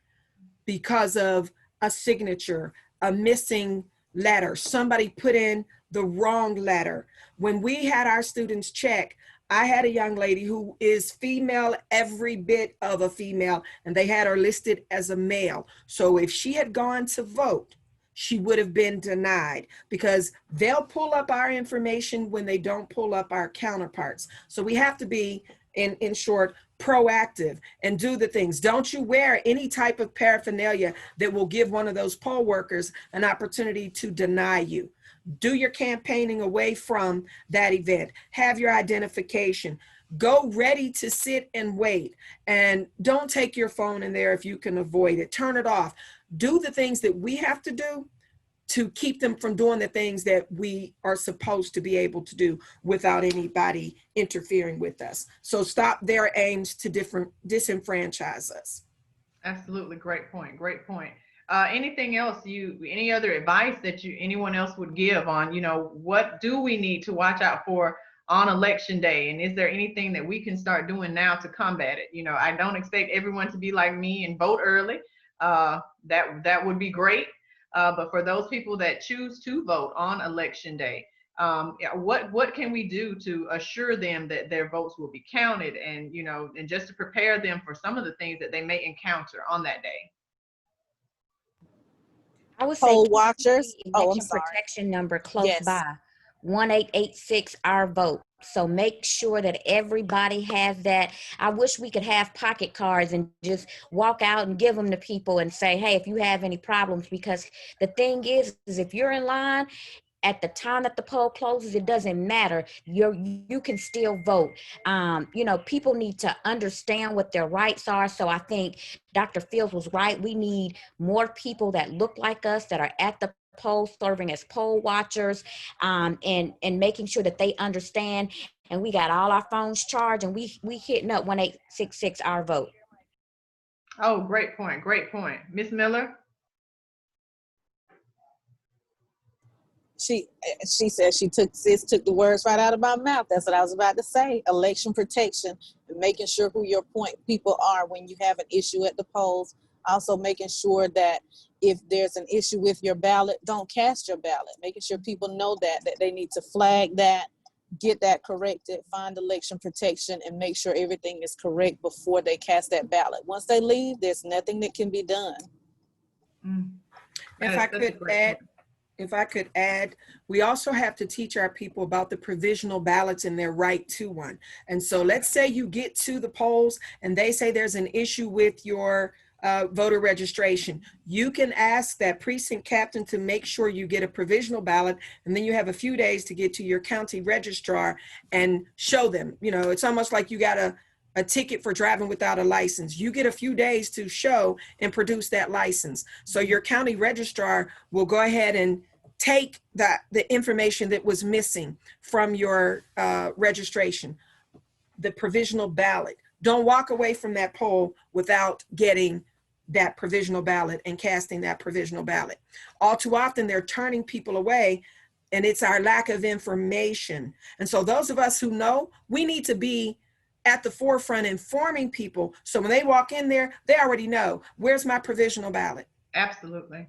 Speaker 7: because of a signature, a missing letter. Somebody put in the wrong letter. When we had our students check, I had a young lady who is female, every bit of a female, and they had her listed as a male. So if she had gone to vote, she would have been denied, because they'll pull up our information when they don't pull up our counterparts. So we have to be, in short, proactive and do the things. Don't you wear any type of paraphernalia that will give one of those poll workers an opportunity to deny you. Do your campaigning away from that event. Have your identification. Go ready to sit and wait. And don't take your phone in there if you can avoid it. Turn it off. Do the things that we have to do to keep them from doing the things that we are supposed to be able to do without anybody interfering with us. So stop their aims to disenfranchise us.
Speaker 2: Absolutely. Great point. Great point. Anything else any other advice that anyone else would give on, what do we need to watch out for on election day? And is there anything that we can start doing now to combat it? I don't expect everyone to be like me and vote early. That would be great. But for those people that choose to vote on election day, what can we do to assure them that their votes will be counted, and and just to prepare them for some of the things that they may encounter on that day?
Speaker 3: I would say
Speaker 8: Poll watchers.
Speaker 3: keep the
Speaker 8: Oh, I'm
Speaker 3: election
Speaker 8: sorry.
Speaker 3: protection number close
Speaker 8: Yes.
Speaker 3: by, 1886 our vote. So make sure that everybody has that. I wish we could have pocket cards and just walk out and give them to people and say, hey, if you have any problems, because the thing is if you're in line at the time that the poll closes, it doesn't matter. You can still vote. People need to understand what their rights are. So I think Dr. Fields was right. We need more people that look like us, that are at the poll, serving as poll watchers, and making sure that they understand. And we got all our phones charged, and we hitting up 1866 our vote.
Speaker 2: Oh, great point. Great point. Ms. Miller?
Speaker 8: She said sis took the words right out of my mouth. That's what I was about to say. Election protection, and making sure who your point people are when you have an issue at the polls. Also making sure that if there's an issue with your ballot, don't cast your ballot. Making sure people know that they need to flag that, get that corrected, find election protection, and make sure everything is correct before they cast that ballot. Once they leave, there's nothing that can be done.
Speaker 7: If I could add, we also have to teach our people about the provisional ballots and their right to one. And so let's say you get to the polls and they say there's an issue with your voter registration. You can ask that precinct captain to make sure you get a provisional ballot, and then you have a few days to get to your county registrar and show them. It's almost like you got a ticket for driving without a license. You get a few days to show and produce that license. So your county registrar will go ahead and take the information that was missing from your registration, the provisional ballot. Don't walk away from that poll without getting that provisional ballot and casting that provisional ballot. All too often they're turning people away, and it's our lack of information. And so those of us who know, we need to be at the forefront informing people, so when they walk in there, they already know, where's my provisional ballot?
Speaker 2: Absolutely.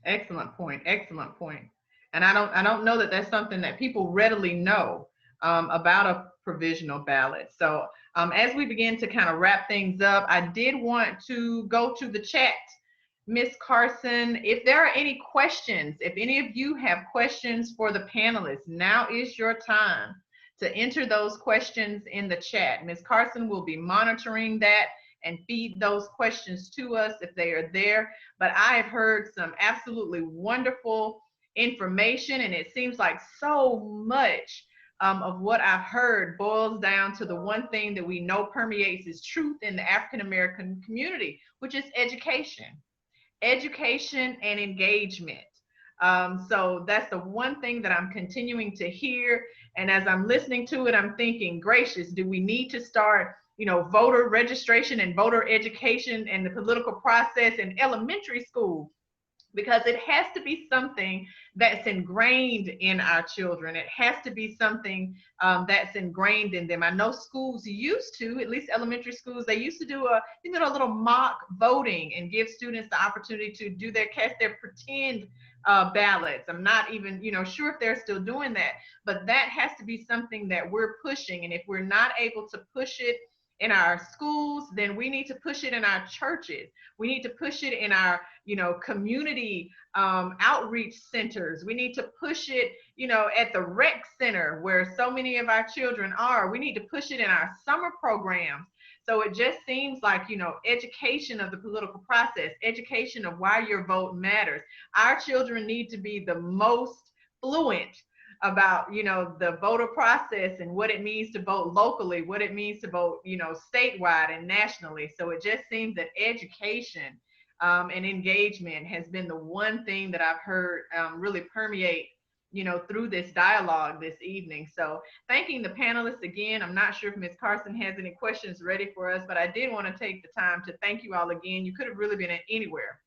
Speaker 2: Excellent point. Excellent point. And I don't know that that's something that people readily know about a provisional ballot. So as we begin to kind of wrap things up, I did want to go to the chat. Ms. Carson, if there are any questions, if any of you have questions for the panelists, now is your time to enter those questions in the chat. Ms. Carson will be monitoring that and feed those questions to us if they are there. But I have heard some absolutely wonderful information, and it seems like so much of what I've heard boils down to the one thing that we know permeates is truth in the African American community, which is education. Education and engagement. So that's the one thing that I'm continuing to hear. And as I'm listening to it, I'm thinking, gracious, do we need to start, voter registration and voter education and the political process in elementary school? Because it has to be something that's ingrained in our children. It has to be something that's ingrained in them. I know schools used to, at least elementary schools, they used to do a little mock voting and give students the opportunity to cast their pretend ballots. I'm not even sure if they're still doing that, but that has to be something that we're pushing. And if we're not able to push it in our schools, then we need to push it in our churches. We need to push it in our, community outreach centers. We need to push it, at the rec center where so many of our children are. We need to push it in our summer programs. So it just seems like, education of the political process, education of why your vote matters. Our children need to be the most fluent about, the voter process and what it means to vote locally, what it means to vote, statewide and nationally. So it just seems that education and engagement has been the one thing that I've heard really permeate, through this dialogue this evening. So thanking the panelists again. I'm not sure if Ms. Carson has any questions ready for us, but I did want to take the time to thank you all again. You could have really been anywhere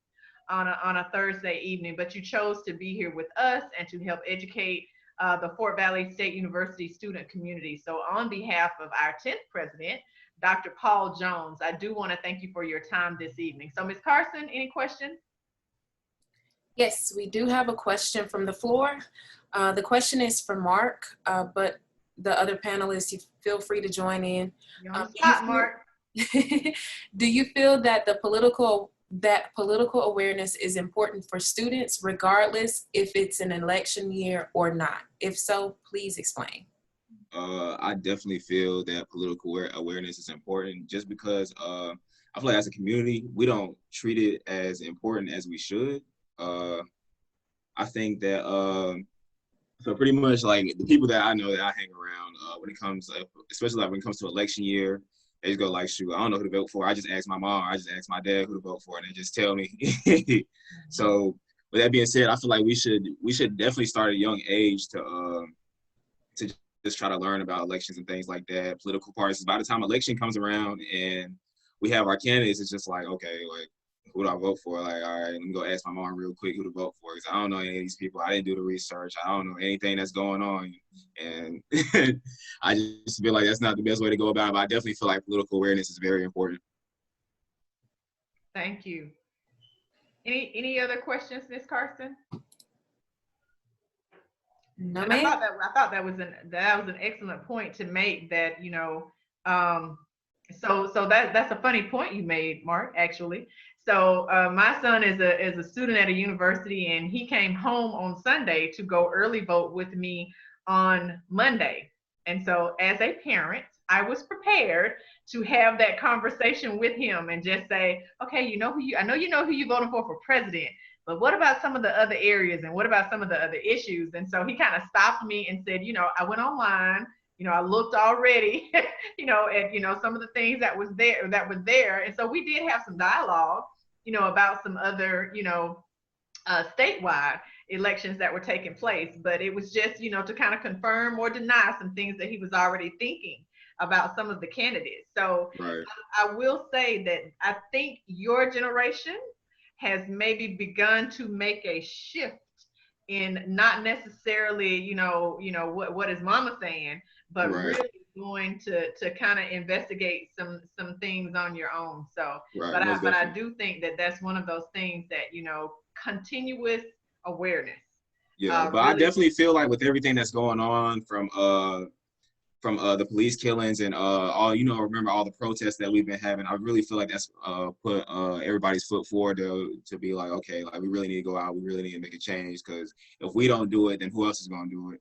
Speaker 2: on a Thursday evening, but you chose to be here with us and to help educate the Fort Valley State University student community. So on behalf of our 10th president, Dr. Paul Jones, I do want to thank you for your time this evening. So Ms. Carson, any questions?
Speaker 1: Yes, we do have a question from the floor. The question is for Mark, but the other panelists, you feel free to join in.
Speaker 2: You're on the spot, Mark.
Speaker 1: Do you feel that political awareness is important for students, regardless if it's an election year or not? If so, please explain.
Speaker 5: I definitely feel that political awareness is important, just because I feel like as a community, we don't treat it as important as we should. I think that so pretty much like the people that I know that I hang around when it comes, especially like when it comes to election year, they just go like, shoot, I don't know who to vote for. I just ask my mom, I just ask my dad who to vote for, and they just tell me. So with that being said, I feel like we should definitely start at a young age to just try to learn about elections and things like that, political parties. By the time election comes around and we have our candidates, it's just like, okay, like, who do I vote for? Like, all right, let me go ask my mom real quick who to vote for, because I don't know any of these people. I didn't do the research. I don't know anything that's going on. And I just feel like that's not the best way to go about it, but I definitely feel like political awareness is very important.
Speaker 2: Thank you. Any other questions, Ms. Carson?
Speaker 1: No,
Speaker 2: I
Speaker 1: ma'am.
Speaker 2: thought that was an excellent point to make, that so that's a funny point you made, Mark, actually. So my son is a student at a university, and he came home on Sunday to go early vote with me on Monday. And so as a parent, I was prepared to have that conversation with him and just say, okay, I know you know who you're voting for president, but what about some of the other areas, and what about some of the other issues? And so he kind of stopped me and said, I went online, I looked already, at, some of the things that were there. And so we did have some dialogue, about some other, statewide elections that were taking place. But it was just, to kind of confirm or deny some things that he was already thinking about some of the candidates. So right. I will say that I think your generation has maybe begun to make a shift in not necessarily, what is mama saying, but right. really going to kind of investigate some things on your own. So, right. but I do think that that's one of those things that, continuous awareness.
Speaker 5: Yeah, but really, I definitely feel like with everything that's going on from the police killings and all, remember all the protests that we've been having, I really feel like that's put everybody's foot forward to be like, okay, like we really need to go out, we really need to make a change, because if we don't do it, then who else is going to do it?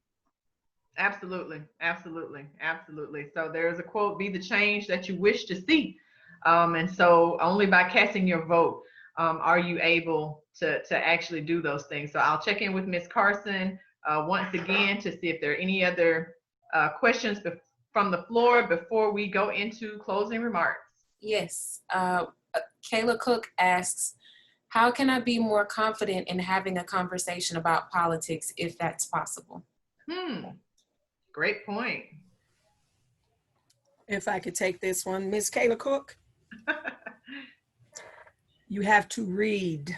Speaker 2: Absolutely, absolutely, absolutely. So there's a quote, be the change that you wish to see. And so only by casting your vote are you able to actually do those things. So I'll check in with Ms. Carson once again to see if there are any other questions from the floor before we go into closing remarks.
Speaker 1: Yes. Kayla Cook asks, how can I be more confident in having a conversation about politics if that's possible?
Speaker 2: Great point.
Speaker 7: If I could take this one, Ms. Kayla Cook, you have to read.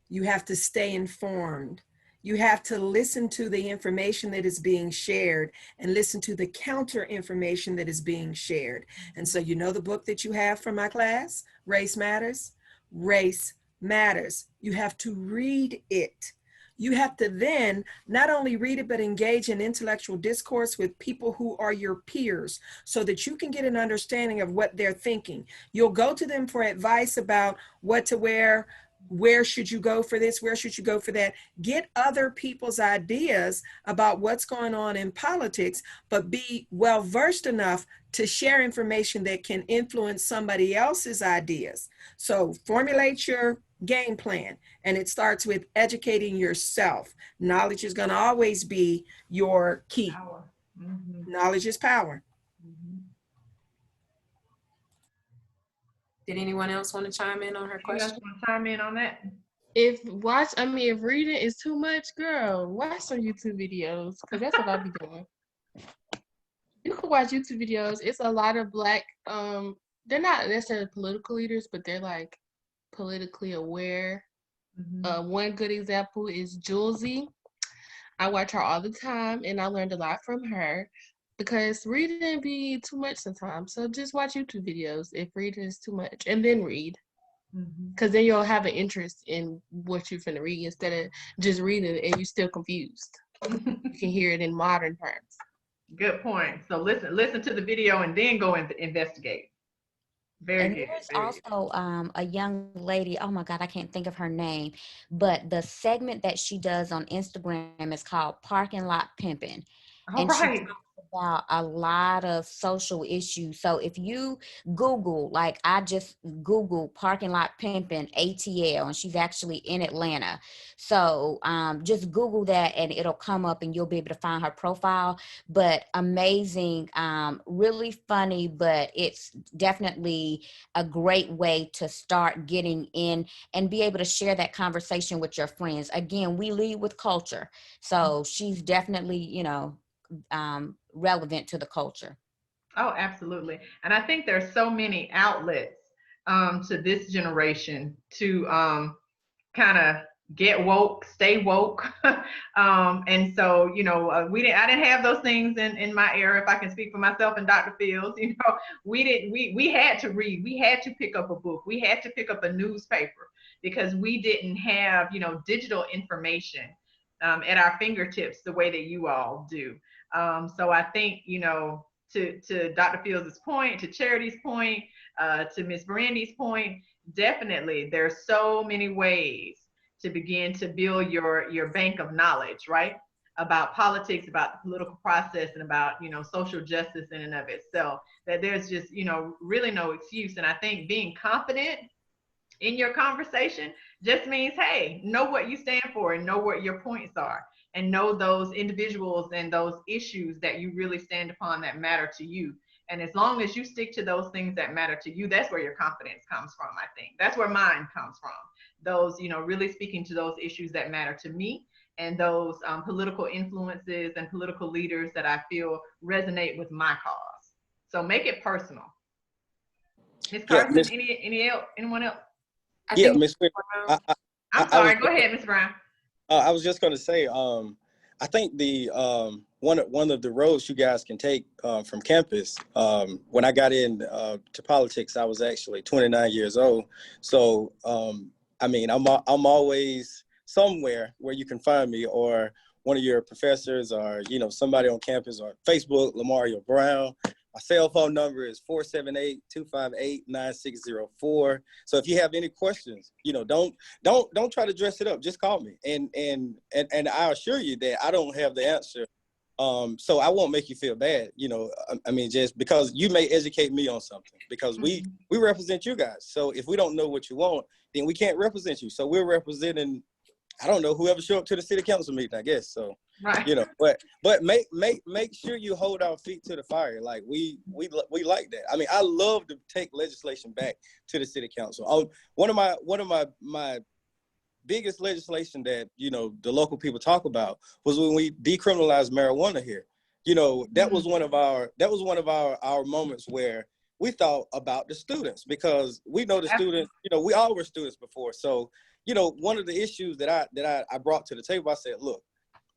Speaker 7: You have to stay informed. You have to listen to the information that is being shared and listen to the counter information that is being shared. And so, you know, the book that you have from my class, Race Matters? Race Matters. You have to read it. You have to then not only read it, but engage in intellectual discourse with people who are your peers so that you can get an understanding of what they're thinking. You'll go to them for advice about what to wear, where should you go for this, where should you go for that. Get other people's ideas about what's going on in politics, but be well versed enough to share information that can influence somebody else's ideas. So formulate your game plan, and it starts with educating yourself. Knowledge is going to always be your key.
Speaker 2: Power. Mm-hmm.
Speaker 7: Knowledge is power.
Speaker 2: Mm-hmm.
Speaker 1: Did anyone else want to chime in on her question?
Speaker 2: You guys want to chime in on that?
Speaker 6: If reading is too much, girl, watch some YouTube videos, because that's what I'll be doing. You can watch YouTube videos. It's a lot of Black, they're not necessarily political leaders, but they're like politically aware.
Speaker 2: Mm-hmm.
Speaker 6: One good example is Julesy. I watch her all the time, and I learned a lot from her because reading be too much sometimes. So just watch YouTube videos if reading is too much, and then read. Because then you'll have an interest in what you're finna read instead of just reading and you're still confused. You can hear it in modern terms.
Speaker 2: Good point. So listen to the video and then go and investigate. Very
Speaker 3: And
Speaker 2: good.
Speaker 3: there's
Speaker 2: Very
Speaker 3: also a young lady, oh my God, I can't think of her name, but the segment that she does on Instagram is called Parking Lot Pimping.
Speaker 2: All
Speaker 3: And
Speaker 2: right.
Speaker 3: she talks about a lot of social issues. So if you Google, like I just Googled parking lot pimping ATL, and she's actually in Atlanta. So just Google that and it'll come up and you'll be able to find her profile. But amazing, really funny, but it's definitely a great way to start getting in and be able to share that conversation with your friends. Again, we lead with culture. So she's definitely, you know, relevant to the culture.
Speaker 2: Oh, absolutely. And I think there's so many outlets to this generation to kind of get woke, stay woke. And so, you know, I didn't have those things in my era. If I can speak for myself and Dr. Fields, you know, we had to read, we had to pick up a book, we had to pick up a newspaper because we didn't have, you know, digital information at our fingertips the way that you all do. So I think, you know, to Dr. Fields' point, to Charity's point, to Ms. Brandi's point, definitely there's so many ways to begin to build your bank of knowledge, right? About politics, about the political process, and about, you know, social justice in and of itself, that there's just, you know, really no excuse. And I think being confident in your conversation just means, hey, know what you stand for and know what your points are and know those individuals and those issues that you really stand upon that matter to you. And as long as you stick to those things that matter to you, that's where your confidence comes from, I think. That's where mine comes from. Those, you know, really speaking to those issues that matter to me and those political influences and political leaders that I feel resonate with my cause. So make it personal. Ms. Carson, anyone else?
Speaker 4: Yeah, Ms.
Speaker 2: I'm sorry, go ahead, Ms. Brown.
Speaker 4: I was just going to say, I think the one of the roads you guys can take from campus. When I got in to politics, I was actually 29 years old. So I mean, I'm always somewhere where you can find me, or one of your professors, or, you know, somebody on campus, or Facebook, LeMario Brown. My cell phone number is 478-258-9604. So if you have any questions, you know, don't try to dress it up. Just call me, and I assure you that I don't have the answer So I won't make you feel bad, you know. I mean, just because you may educate me on something, because we represent you guys. So if we don't know what you want, then we can't represent you. So we're representing, I don't know, whoever show up to the city council meeting, I guess. So,
Speaker 2: Right.
Speaker 4: you know, but make sure you hold our feet to the fire. Like we like that. I mean, I love to take legislation back to the city council. One of my biggest legislation that, you know, the local people talk about was when we decriminalized marijuana here. You know, that was one of our moments where we thought about the students, because we know the students, you know, we all were students before. So, you know, one of the issues that I brought to the table, I said, look,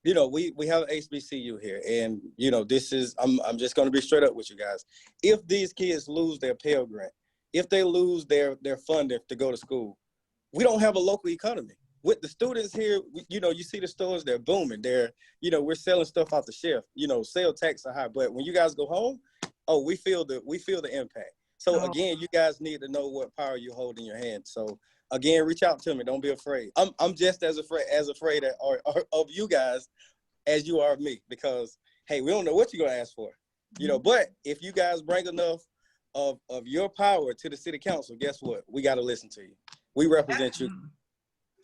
Speaker 4: you know, we have HBCU here, and, you know, this is, I'm just going to be straight up with you guys. If these kids lose their Pell Grant, if they lose their funding to go to school, we don't have a local economy. With the students here, you know, you see the stores, they're booming. They're, you know, we're selling stuff off the shelf. You know, sales tax are high, but when you guys go home, oh, we feel the impact. So again, you guys need to know what power you hold in your hand. So again, reach out to me. Don't be afraid. I'm just as afraid of you guys as you are of me, because hey, we don't know what you're gonna ask for, you know. But if you guys bring enough of your power to the city council, guess what? We got to listen to you. We represent you.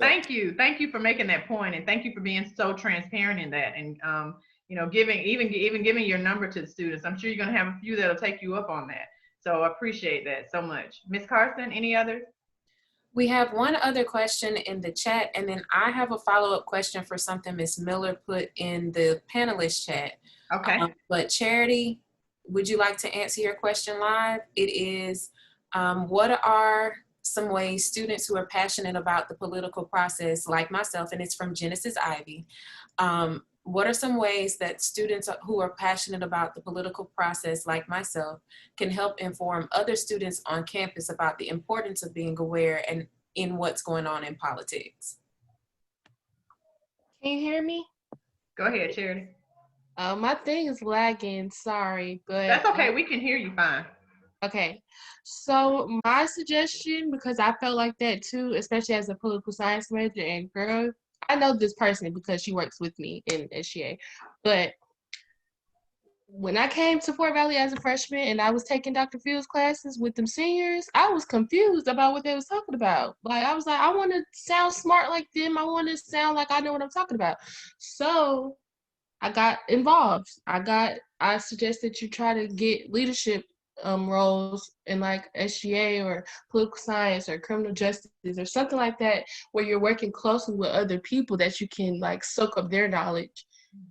Speaker 2: Thank you for making that point, and thank you for being so transparent in that, and you know, giving your number to the students. I'm sure you're gonna have a few that'll take you up on that. So I appreciate that so much. Ms. Carson, any others?
Speaker 1: We have one other question in the chat, and then I have a follow-up question for something Ms. Miller put in the panelist chat.
Speaker 2: Okay.
Speaker 1: But Charity, would you like to answer your question live? It is, what are some ways students who are passionate about the political process, like myself, and it's from Genesis Ivy, what are some ways that students who are passionate about the political process, like myself, can help inform other students on campus about the importance of being aware and in what's going on in politics?
Speaker 6: Can you hear me?
Speaker 2: Go ahead, Charity.
Speaker 6: My thing is lagging, sorry, but
Speaker 2: That's okay. We can hear you fine.
Speaker 6: okay. So my suggestion, because I felt like that too, especially as a political science major, and girl, I know this person because she works with me in SGA, but when I came to Fort Valley as a freshman and I was taking Dr. Fields classes with them seniors, I was confused about what they was talking about. Like, I was like, I want to sound smart like them. I want to sound like I know what I'm talking about. So I got involved. I suggested you try to get leadership roles in like SGA or political science or criminal justice or something like that, where you're working closely with other people that you can like soak up their knowledge,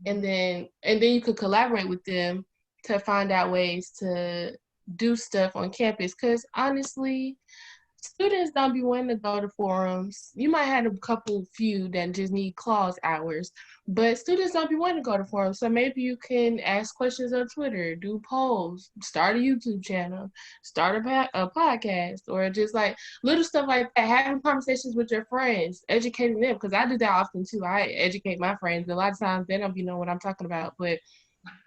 Speaker 6: and then you could collaborate with them to find out ways to do stuff on campus. Because honestly, students don't be wanting to go to forums. You might have a few that just need clause hours, but students don't be wanting to go to forums. So maybe you can ask questions on Twitter, do polls, start a YouTube channel, start a podcast, or just like little stuff like that, having conversations with your friends, educating them. Because I do that often too. I educate my friends. A lot of times they don't be knowing what I'm talking about, but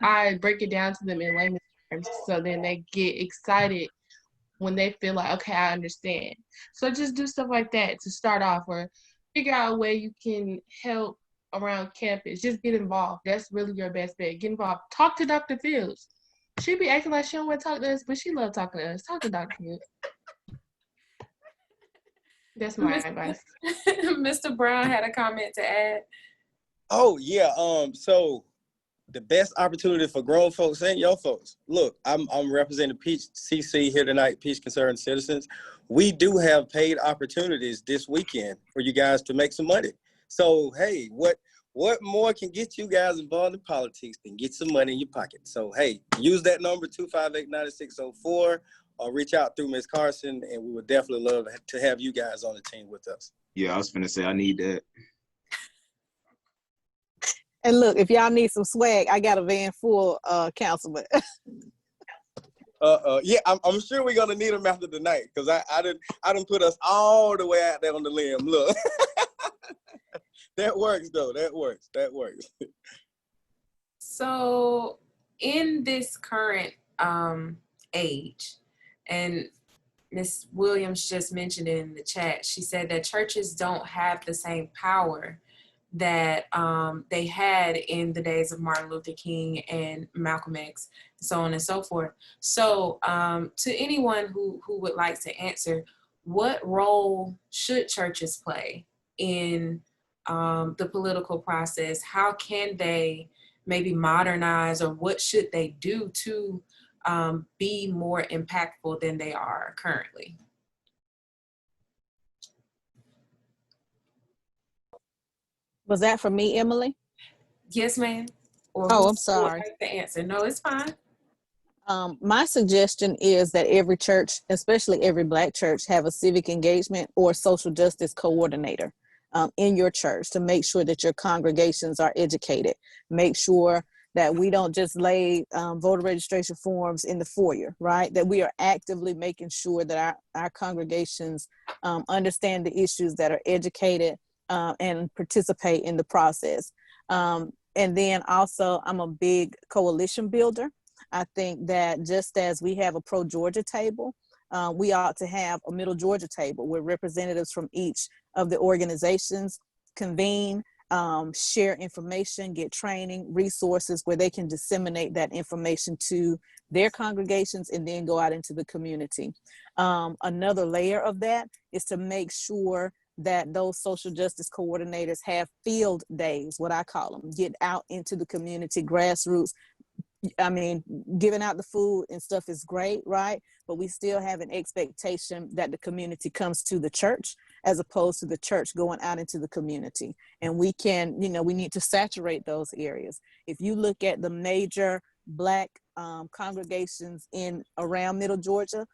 Speaker 6: I break it down to them in layman's terms, so then they get excited when they feel like, okay, I understand. So just do stuff like that to start off, or figure out a way you can help around campus. Just get involved. That's really your best bet. Get involved. Talk to Dr. Fields. She be acting like she don't want to talk to us, but she love talking to us. Talk to Dr. Fields. That's my advice.
Speaker 1: Mr. Brown had a comment to add.
Speaker 4: Oh yeah. So the best opportunity for grown folks and young folks. Look, I'm representing Peach CC here tonight, Peach Concerned Citizens. We do have paid opportunities this weekend for you guys to make some money. So hey, what more can get you guys involved in politics than get some money in your pocket? So hey, use that number 258-9604, or reach out through Ms. Carson, and we would definitely love to have you guys on the team with us.
Speaker 5: Yeah, I was finna say I need that.
Speaker 8: And look, if y'all need some swag, I got a van full, councilman.
Speaker 4: Yeah, I'm sure we're gonna need them after tonight, because I didn't put us all the way out there on the limb. Look, that works though. That works.
Speaker 1: So in this current age, and Ms. Williams just mentioned it in the chat, she said that churches don't have the same power that they had in the days of Martin Luther King and Malcolm X, so on and so forth. So to anyone who would like to answer, what role should churches play in the political process? How can they maybe modernize, or what should they do to be more impactful than they are currently?
Speaker 8: Was that for me, Emily?
Speaker 1: Yes, ma'am. Or
Speaker 8: Oh,
Speaker 1: who
Speaker 8: I'm sorry.
Speaker 1: would like to answer? No, it's fine.
Speaker 8: My suggestion is that every church, especially every Black church, have a civic engagement or social justice coordinator in your church to make sure that your congregations are educated. Make sure that we don't just lay voter registration forms in the foyer, right? That we are actively making sure that our congregations understand the issues, that are educated and participate in the process. And then also, I'm a big coalition builder. I think that just as we have a pro-Georgia table, we ought to have a middle Georgia table where representatives from each of the organizations convene, share information, get training, resources where they can disseminate that information to their congregations and then go out into the community. Another layer of that is to make sure that those social justice coordinators have field days, what I call them, get out into the community, grassroots. I mean, giving out the food and stuff is great, right? But we still have an expectation that the community comes to the church as opposed to the church going out into the community. And we can, we need to saturate those areas. If you look at the major Black congregations around Middle Georgia,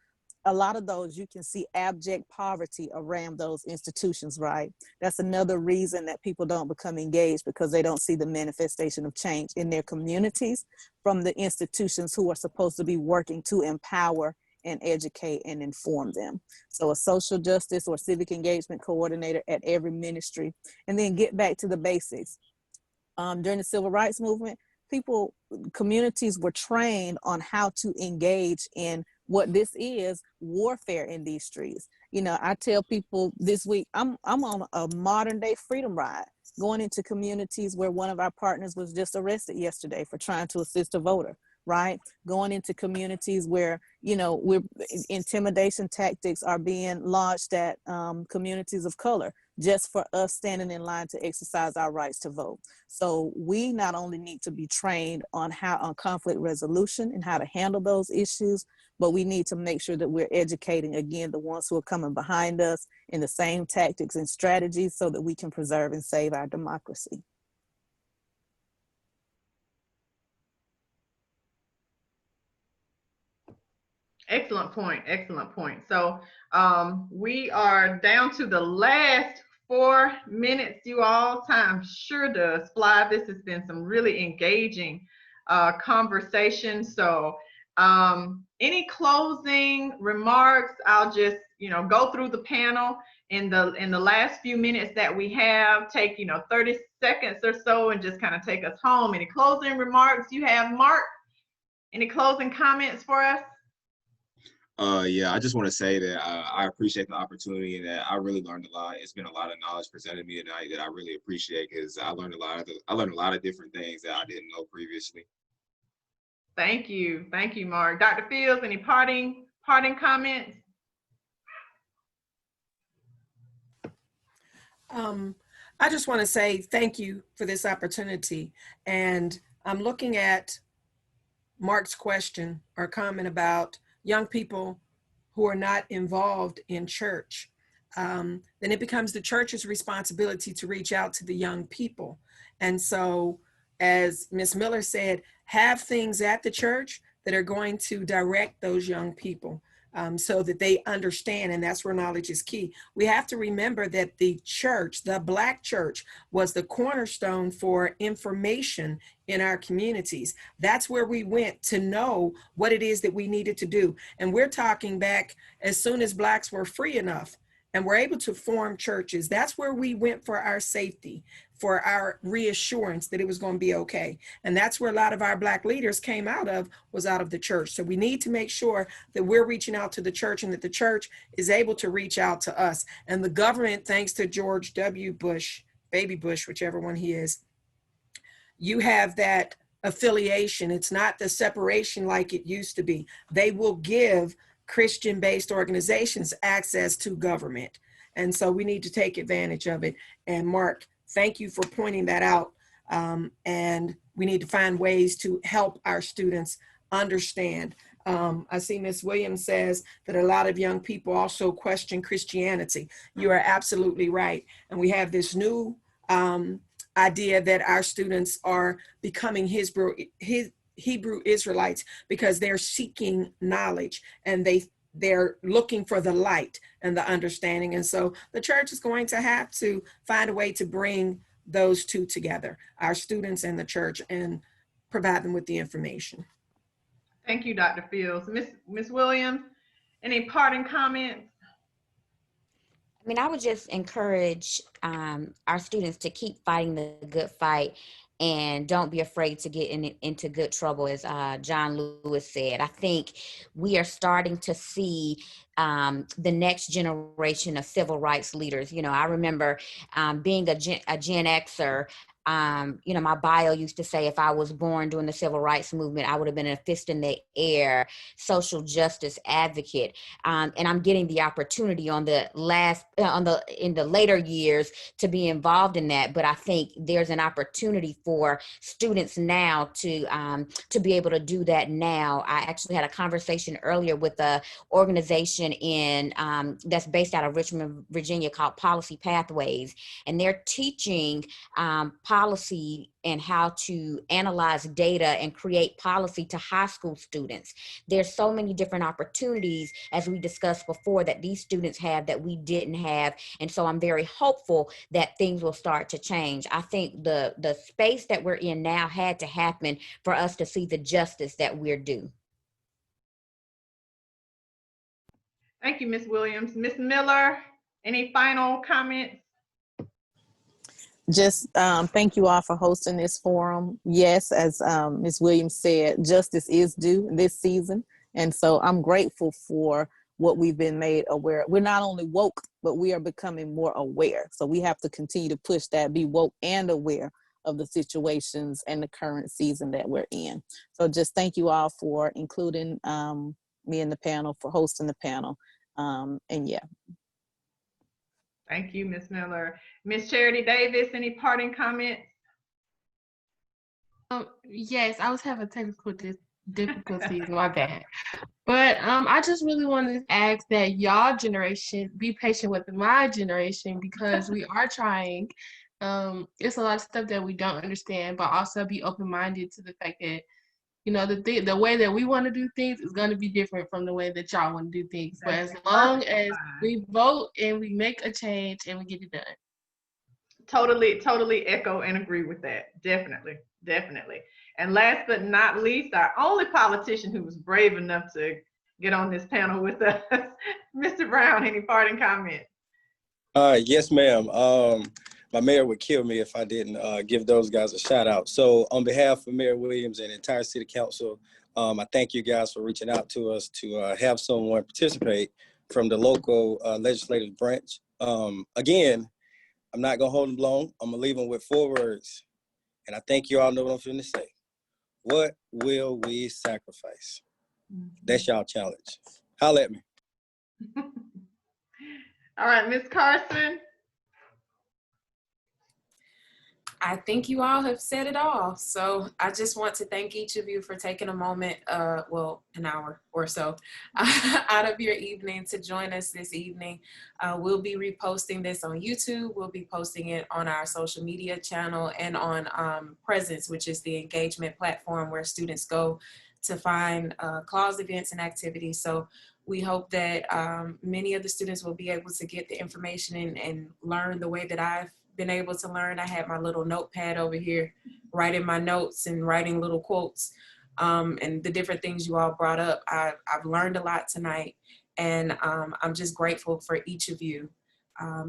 Speaker 8: a lot of those, you can see abject poverty around those institutions, right? That's another reason that people don't become engaged, because they don't see the manifestation of change in their communities from the institutions who are supposed to be working to empower and educate and inform them. So a social justice or civic engagement coordinator at every ministry, and then get back to the basics. During the civil rights movement, communities were trained on how to engage in what this is, warfare in these streets. I tell people this week, I'm on a modern day freedom ride, going into communities where one of our partners was just arrested yesterday for trying to assist a voter, right? Going into communities where, intimidation tactics are being launched at communities of color, just for us standing in line to exercise our rights to vote. So we not only need to be trained on conflict resolution and how to handle those issues, but we need to make sure that we're educating, again, the ones who are coming behind us in the same tactics and strategies so that we can preserve and save our democracy.
Speaker 2: Excellent point. Excellent point. So we are down to the last 4 minutes, you all. Time sure does fly. This has been some really engaging conversation. So any closing remarks? I'll just, go through the panel in the last few minutes that we have. Take, 30 seconds or so and just kind of take us home. Any closing remarks you have, Mark? Any closing comments for us?
Speaker 5: Yeah, I just want to say that I appreciate the opportunity and that I really learned a lot. It's been a lot of knowledge presented to me tonight that I really appreciate, because I learned a lot of different things that I didn't know previously.
Speaker 2: Thank you, Mark. Dr. Fields, any parting comments?
Speaker 7: I just want to say thank you for this opportunity. And I'm looking at Mark's question or comment about young people who are not involved in church. Then it becomes the church's responsibility to reach out to the young people. And so, as Ms. Miller said, have things at the church that are going to direct those young people so that they understand, and that's where knowledge is key. We have to remember that the church, the Black church, was the cornerstone for information in our communities. That's where we went to know what it is that we needed to do. And we're talking back as soon as Blacks were free enough and were able to form churches. That's where we went for our safety, for our reassurance that it was going to be okay. And that's where a lot of our Black leaders came out of, was out of the church. So we need to make sure that we're reaching out to the church and that the church is able to reach out to us. And the government, thanks to George W. Bush, Baby Bush, whichever one he is, you have that affiliation. It's not the separation like it used to be. They will give Christian-based organizations access to government. And so we need to take advantage of it. And Mark, thank you for pointing that out. And we need to find ways to help our students understand. I see Ms. Williams says that a lot of young people also question Christianity. You are absolutely right. And we have this new idea that our students are becoming Hebrew Israelites because they're seeking knowledge and they're looking for the light and the understanding. And so the church is going to have to find a way to bring those two together, our students and the church, and provide them with the information.
Speaker 2: Thank you, Dr. Fields. Ms. Williams, any parting comments?
Speaker 3: I mean, I would just encourage our students to keep fighting the good fight and don't be afraid to get into good trouble, as John Lewis said. I think we are starting to see the next generation of civil rights leaders. You know, I remember being a Gen Xer. You know, my bio used to say if I was born during the civil rights movement, I would have been a fist in the air social justice advocate. And I'm getting the opportunity in the later years to be involved in that. But I think there's an opportunity for students now to be able to do that now. I actually had a conversation earlier with a organization that's based out of Richmond, Virginia, called Policy Pathways, and they're teaching policy and how to analyze data and create policy to high school students. There's so many different opportunities, as we discussed before, that these students have that we didn't have. And so I'm very hopeful that things will start to change. I think the space that we're in now had to happen for us to see the justice that we're due.
Speaker 2: Thank you, Ms. Williams. Ms. Miller, any final comments?
Speaker 8: Just thank you all for hosting this forum. Yes, as Ms. Williams said, justice is due this season. And so I'm grateful for what we've been made aware. We're not only woke, but we are becoming more aware. So we have to continue to push that, be woke and aware of the situations and the current season that we're in. So just thank you all for including me in the panel, for hosting the panel. And yeah.
Speaker 2: Thank you, Ms. Miller. Ms. Charity Davis, any parting comments?
Speaker 6: Yes, I was having technical difficulties, my bad. But I just really wanted to ask that y'all generation be patient with my generation, because we are trying. It's a lot of stuff that we don't understand, but also be open-minded to the fact that, you know, the way that we want to do things is going to be different from the way that y'all want to do things. But as long as we vote and we make a change and we get it done.
Speaker 2: Totally echo and agree with that. Definitely. And last but not least, our only politician who was brave enough to get on this panel with us, Mr. Brown, any parting comments?
Speaker 4: Yes, ma'am. My mayor would kill me if I didn't give those guys a shout out. So on behalf of Mayor Williams and the entire city council, I thank you guys for reaching out to us to have someone participate from the local legislative branch. Again, I'm not gonna hold them long. I'm gonna leave them with 4 words. And I think you all know what I'm finna say. What will we sacrifice? That's y'all challenge. Holla at me.
Speaker 2: All right, Ms. Carson.
Speaker 1: I think you all have said it all. So I just want to thank each of you for taking a moment, well, an hour or so out of your evening to join us this evening. We'll be reposting this on YouTube. We'll be posting it on our social media channel and on Presence, which is the engagement platform where students go to find clause events and activities. So we hope that many of the students will be able to get the information and learn the way that I've been able to learn. I had my little notepad over here writing my notes and writing little quotes and the different things you all brought up. I've learned a lot tonight, and I'm just grateful for each of you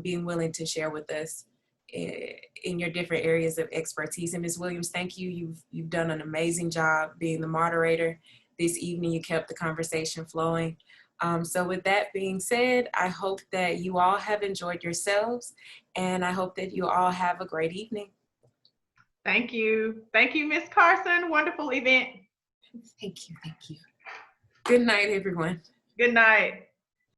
Speaker 1: being willing to share with us in your different areas of expertise. And Ms. Williams, thank you. You've done an amazing job being the moderator this evening. You kept the conversation flowing. So with that being said, I hope that you all have enjoyed yourselves, and I hope that you all have a great evening.
Speaker 2: Thank you. Thank you, Ms. Carson. Wonderful event.
Speaker 1: Thank you. Thank you. Good night, everyone.
Speaker 2: Good night.